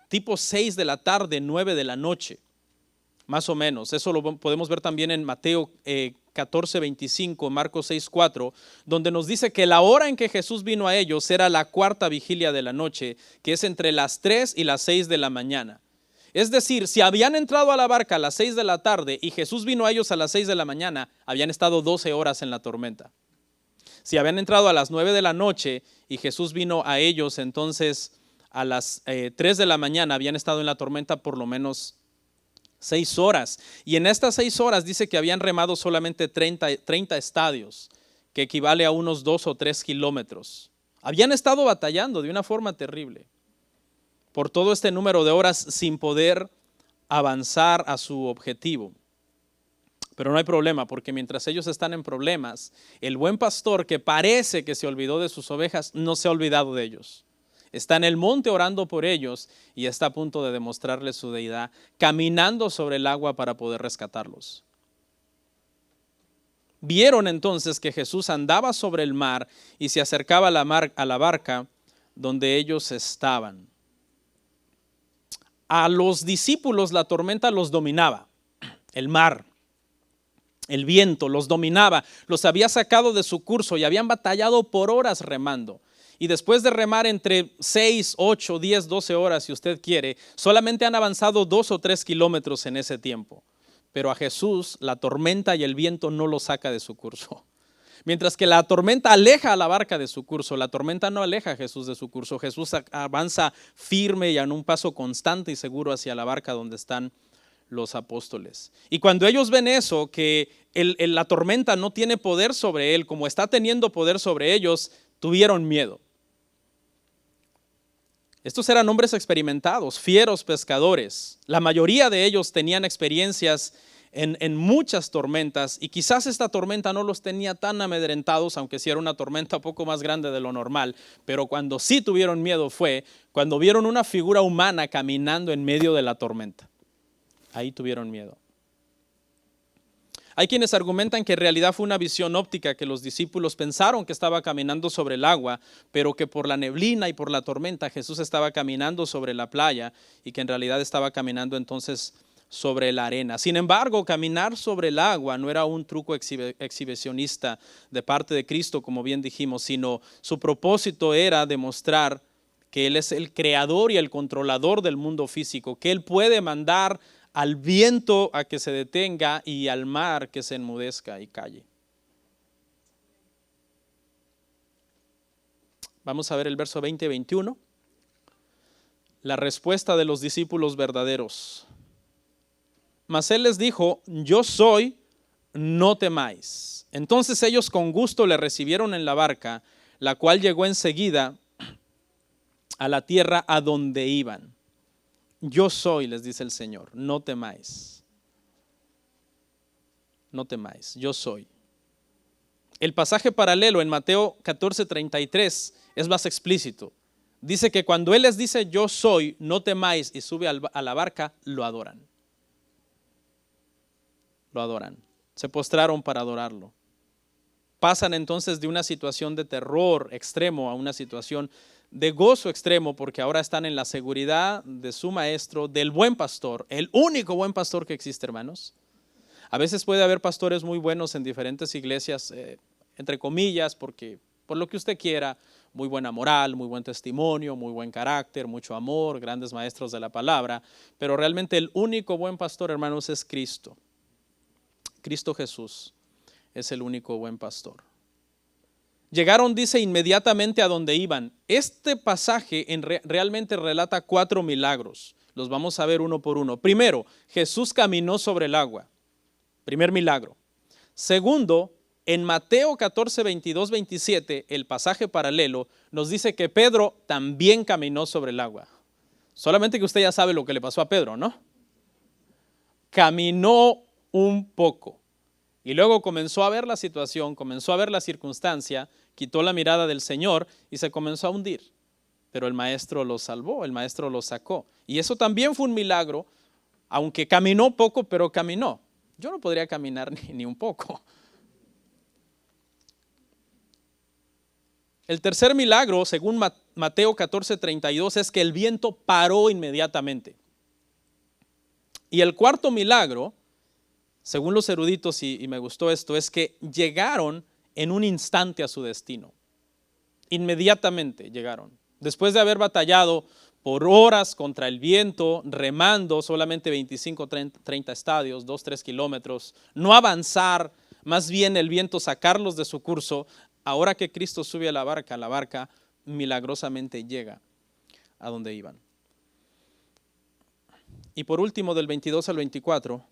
[SPEAKER 2] tipo 6 de la tarde, 9 de la noche, más o menos. Eso lo podemos ver también en Mateo 14:25, Marcos 6:4, donde nos dice que la hora en que Jesús vino a ellos era la cuarta vigilia de la noche, que es entre las 3 y las 6 de la mañana. Es decir, si habían entrado a la barca a las 6 de la tarde y Jesús vino a ellos a las 6 de la mañana, habían estado 12 horas en la tormenta. Si habían entrado a las 9 de la noche y Jesús vino a ellos, entonces a las 3 de la mañana habían estado en la tormenta por lo menos 6 horas. Y en estas 6 horas dice que habían remado solamente 30 estadios, que equivale a unos 2 o 3 kilómetros. Habían estado batallando de una forma terrible por todo este número de horas sin poder avanzar a su objetivo. Pero no hay problema, porque mientras ellos están en problemas, el buen pastor, que parece que se olvidó de sus ovejas, no se ha olvidado de ellos. Está en el monte orando por ellos y está a punto de demostrarles su deidad, caminando sobre el agua para poder rescatarlos. Vieron entonces que Jesús andaba sobre el mar y se acercaba a la barca donde ellos estaban. A los discípulos la tormenta los dominaba, el mar, el viento los dominaba, los había sacado de su curso y habían batallado por horas remando. Y después de remar entre 6, 8, 10, 12 horas, si usted quiere, solamente han avanzado 2 o 3 kilómetros en ese tiempo. Pero a Jesús la tormenta y el viento no lo saca de su curso. Mientras que la tormenta aleja a la barca de su curso, la tormenta no aleja a Jesús de su curso. Jesús avanza firme y en un paso constante y seguro hacia la barca donde están los apóstoles. Y cuando ellos ven eso, que la tormenta no tiene poder sobre él, como está teniendo poder sobre ellos, tuvieron miedo. Estos eran hombres experimentados, fieros pescadores. La mayoría de ellos tenían experiencias en muchas tormentas, y quizás esta tormenta no los tenía tan amedrentados, aunque sí era una tormenta poco más grande de lo normal. Pero cuando sí tuvieron miedo fue cuando vieron una figura humana caminando en medio de la tormenta. Ahí tuvieron miedo. Hay quienes argumentan que en realidad fue una visión óptica, que los discípulos pensaron que estaba caminando sobre el agua, pero que por la neblina y por la tormenta Jesús estaba caminando sobre la playa y que en realidad estaba caminando entonces sobre la arena. Sin embargo, caminar sobre el agua no era un truco exhibicionista de parte de Cristo, como bien dijimos, sino su propósito era demostrar que Él es el creador y el controlador del mundo físico, que Él puede mandar al viento a que se detenga y al mar que se enmudezca y calle. Vamos a ver el verso 20 y 21. La respuesta de los discípulos verdaderos. Mas él les dijo: yo soy, no temáis. Entonces ellos con gusto le recibieron en la barca, la cual llegó enseguida a la tierra a donde iban. Yo soy, les dice el Señor, no temáis. No temáis, yo soy. El pasaje paralelo en Mateo 14:33 es más explícito. Dice que cuando Él les dice yo soy, no temáis, y sube a la barca, lo adoran. Lo adoran. Se postraron para adorarlo. Pasan entonces de una situación de terror extremo a una situación de gozo extremo, porque ahora están en la seguridad de su maestro, del buen pastor, el único buen pastor que existe, hermanos. A veces puede haber pastores muy buenos en diferentes iglesias, entre comillas, porque por lo que usted quiera, muy buena moral, muy buen testimonio, muy buen carácter, mucho amor, grandes maestros de la palabra, pero realmente el único buen pastor, hermanos, es Cristo. Cristo Jesús es el único buen pastor. Llegaron, dice, inmediatamente a donde iban. Este pasaje realmente relata 4 milagros. Los vamos a ver uno por uno. Primero, Jesús caminó sobre el agua. Primer milagro. Segundo, en Mateo 14, 22, 27, el pasaje paralelo nos dice que Pedro también caminó sobre el agua. Solamente que usted ya sabe lo que le pasó a Pedro, ¿no? Caminó un poco y luego comenzó a ver la situación, comenzó a ver la circunstancia, quitó la mirada del Señor y se comenzó a hundir. Pero el maestro lo salvó, el maestro lo sacó. Y eso también fue un milagro, aunque caminó poco, pero caminó. Yo no podría caminar ni un poco. El tercer milagro, según Mateo 14:32 es que el viento paró inmediatamente. Y el cuarto milagro, según los eruditos, y me gustó esto, es que llegaron en un instante a su destino. Inmediatamente llegaron. Después de haber batallado por horas contra el viento, remando solamente 25, 30 estadios, 2-3 kilómetros, no avanzar, más bien el viento sacarlos de su curso, ahora que Cristo sube a la barca milagrosamente llega a donde iban. Y por último, del 22 al 24,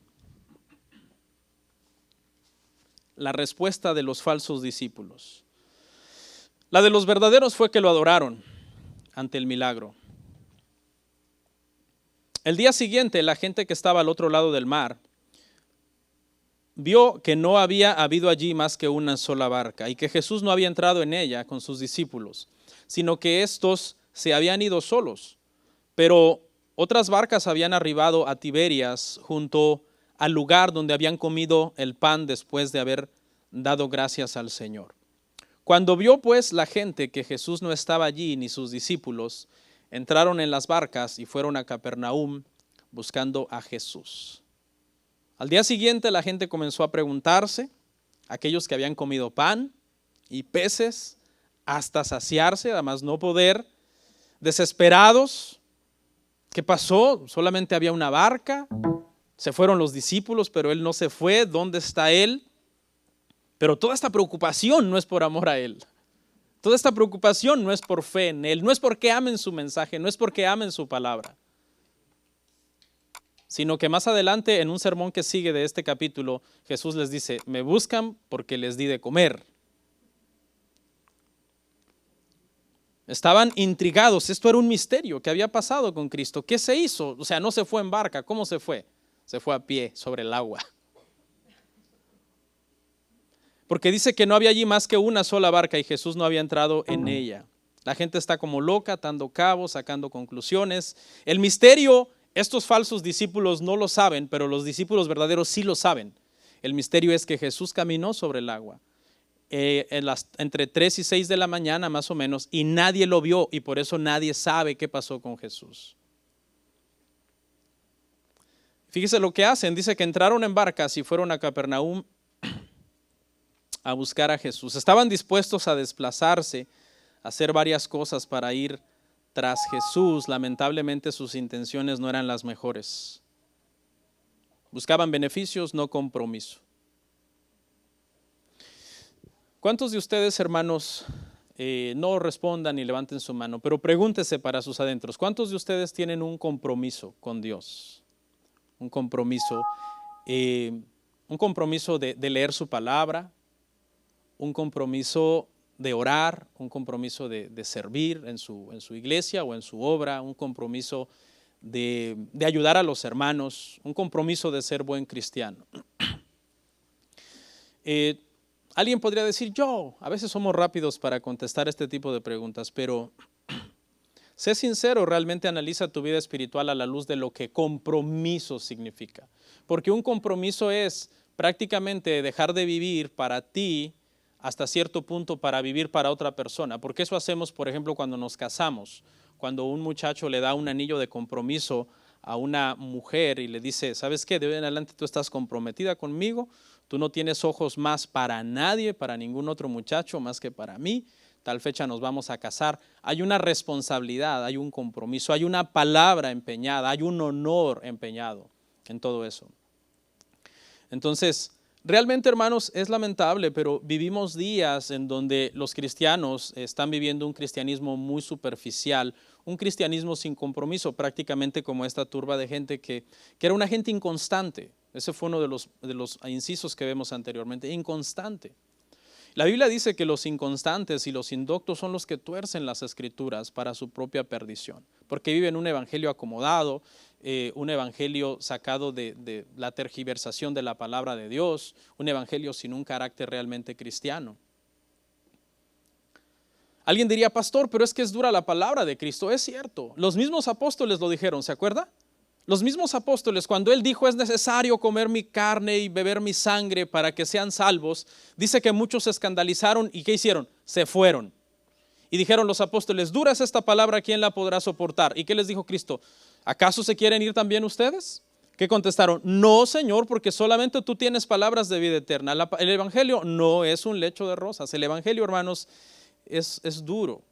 [SPEAKER 2] la respuesta de los falsos discípulos. La de los verdaderos fue que lo adoraron ante el milagro. El día siguiente, la gente que estaba al otro lado del mar vio que no había habido allí más que una sola barca y que Jesús no había entrado en ella con sus discípulos, sino que estos se habían ido solos. Pero otras barcas habían arribado a Tiberias junto al lugar donde habían comido el pan después de haber dado gracias al Señor. Cuando vio pues la gente que Jesús no estaba allí ni sus discípulos, entraron en las barcas y fueron a Capernaum buscando a Jesús. Al día siguiente la gente comenzó a preguntarse, aquellos que habían comido pan y peces hasta saciarse, además no poder, desesperados. ¿Qué pasó? Solamente había una barca, se fueron los discípulos, pero él no se fue. ¿Dónde está él? Pero toda esta preocupación no es por amor a él. Toda esta preocupación no es por fe en él, no es porque amen su mensaje, no es porque amen su palabra, sino que más adelante en un sermón que sigue de este capítulo, Jesús les dice, me buscan porque les di de comer. Estaban intrigados, esto era un misterio que había pasado con Cristo. ¿Qué se hizo? O sea, no se fue en barca, ¿cómo se fue? Se fue a pie sobre el agua. Porque dice que no había allí más que una sola barca y Jesús no había entrado en ella. La gente está como loca, atando cabos, sacando conclusiones. El misterio, estos falsos discípulos no lo saben, pero los discípulos verdaderos sí lo saben. El misterio es que Jesús caminó sobre el agua entre 3 y 6 de la mañana más o menos, y nadie lo vio, y por eso nadie sabe qué pasó con Jesús. Fíjese lo que hacen, dice que entraron en barcas y fueron a Capernaum a buscar a Jesús. Estaban dispuestos a desplazarse, a hacer varias cosas para ir tras Jesús. Lamentablemente sus intenciones no eran las mejores. Buscaban beneficios, no compromiso. ¿Cuántos de ustedes, hermanos, no respondan ni levanten su mano, pero pregúntese para sus adentros, ¿cuántos de ustedes tienen un compromiso con Dios? Un compromiso de leer su palabra, un compromiso de orar, un compromiso de servir en su iglesia o en su obra, un compromiso de ayudar a los hermanos, un compromiso de ser buen cristiano. Alguien podría decir, a veces somos rápidos para contestar este tipo de preguntas, pero sé sincero, realmente analiza tu vida espiritual a la luz de lo que compromiso significa. Porque un compromiso es prácticamente dejar de vivir para ti hasta cierto punto para vivir para otra persona. Porque eso hacemos, por ejemplo, cuando nos casamos. Cuando un muchacho le da un anillo de compromiso a una mujer y le dice, ¿sabes qué? De hoy en adelante tú estás comprometida conmigo. Tú no tienes ojos más para nadie, para ningún otro muchacho más que para mí. Tal fecha nos vamos a casar. Hay una responsabilidad, hay un compromiso, hay una palabra empeñada, hay un honor empeñado en todo eso. Entonces, realmente, hermanos, es lamentable, pero vivimos días en donde los cristianos están viviendo un cristianismo muy superficial, un cristianismo sin compromiso, prácticamente como esta turba de gente que era una gente inconstante. Ese fue uno de los incisos que vemos anteriormente, inconstante. La Biblia dice que los inconstantes y los indoctos son los que tuercen las escrituras para su propia perdición, porque viven un evangelio acomodado, un evangelio sacado de la tergiversación de la palabra de Dios, un evangelio sin un carácter realmente cristiano. Alguien diría, pastor, pero es que es dura la palabra de Cristo. Es cierto, los mismos apóstoles lo dijeron, ¿se acuerda? Los mismos apóstoles, cuando él dijo es necesario comer mi carne y beber mi sangre para que sean salvos, dice que muchos se escandalizaron y ¿qué hicieron? Se fueron. Y dijeron los apóstoles, dura es esta palabra, ¿quién la podrá soportar? ¿Y qué les dijo Cristo? ¿Acaso se quieren ir también ustedes? ¿Qué contestaron? No, Señor, porque solamente tú tienes palabras de vida eterna. El evangelio no es un lecho de rosas. El evangelio, hermanos, es duro.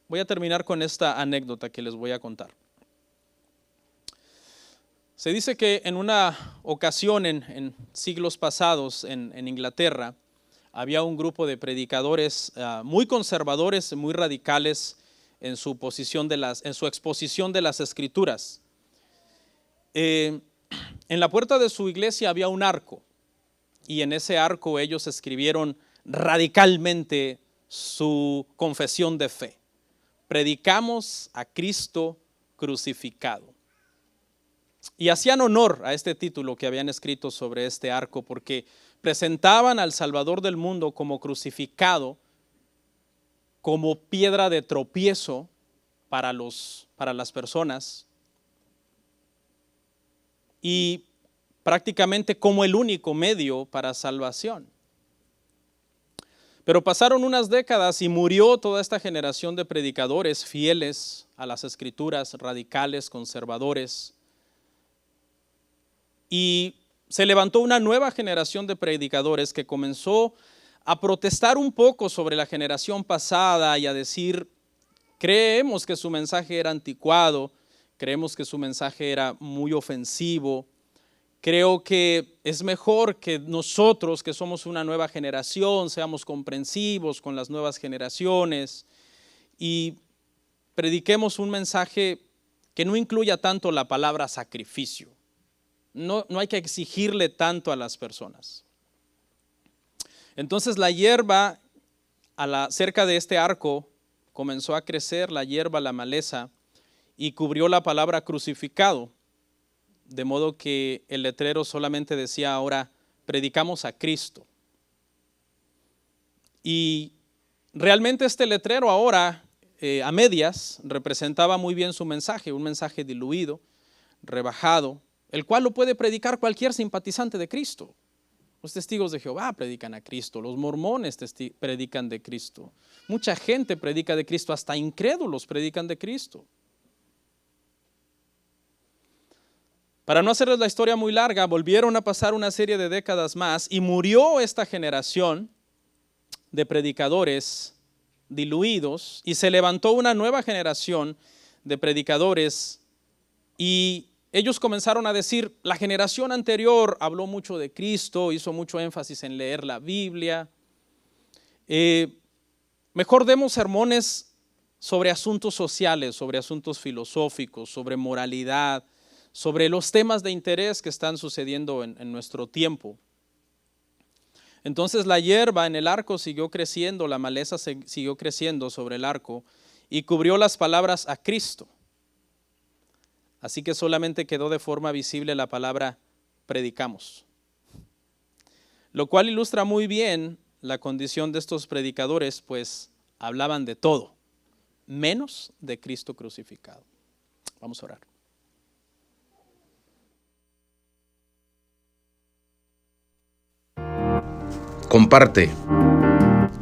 [SPEAKER 2] Voy a terminar con esta anécdota que les voy a contar. Se dice que en una ocasión en siglos pasados en Inglaterra había un grupo de predicadores muy conservadores, muy radicales en su exposición de las Escrituras. En la puerta de su iglesia había un arco y en ese arco ellos escribieron radicalmente su confesión de fe. Predicamos a Cristo crucificado. Y hacían honor a este título que habían escrito sobre este arco porque presentaban al Salvador del mundo como crucificado, como piedra de tropiezo para las personas y prácticamente como el único medio para salvación. Pero pasaron unas décadas y murió toda esta generación de predicadores fieles a las Escrituras, radicales, conservadores. Y se levantó una nueva generación de predicadores que comenzó a protestar un poco sobre la generación pasada y a decir, creemos que su mensaje era anticuado, creemos que su mensaje era muy ofensivo, creo que es mejor que nosotros, que somos una nueva generación, seamos comprensivos con las nuevas generaciones y prediquemos un mensaje que no incluya tanto la palabra sacrificio. No hay que exigirle tanto a las personas. Entonces la hierba cerca de este arco comenzó a crecer, la hierba, la maleza, y cubrió la palabra crucificado, de modo que el letrero solamente decía ahora, predicamos a Cristo. Y realmente este letrero ahora, a medias, representaba muy bien su mensaje, un mensaje diluido, rebajado, el cual lo puede predicar cualquier simpatizante de Cristo. Los testigos de Jehová predican a Cristo, los mormones predican de Cristo. Mucha gente predica de Cristo, hasta incrédulos predican de Cristo. Para no hacerles la historia muy larga, volvieron a pasar una serie de décadas más y murió esta generación de predicadores diluidos y se levantó una nueva generación de predicadores y ellos comenzaron a decir, la generación anterior habló mucho de Cristo, hizo mucho énfasis en leer la Biblia. Mejor demos sermones sobre asuntos sociales, sobre asuntos filosóficos, sobre moralidad, sobre los temas de interés que están sucediendo en nuestro tiempo. Entonces la hierba en el arco siguió creciendo, la maleza siguió creciendo sobre el arco y cubrió las palabras a Cristo. Así que solamente quedó de forma visible la palabra predicamos. Lo cual ilustra muy bien la condición de estos predicadores, pues hablaban de todo, menos de Cristo crucificado. Vamos a orar.
[SPEAKER 1] Comparte,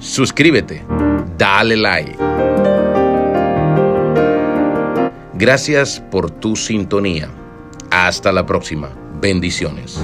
[SPEAKER 1] suscríbete, dale like. Gracias por tu sintonía. Hasta la próxima. Bendiciones.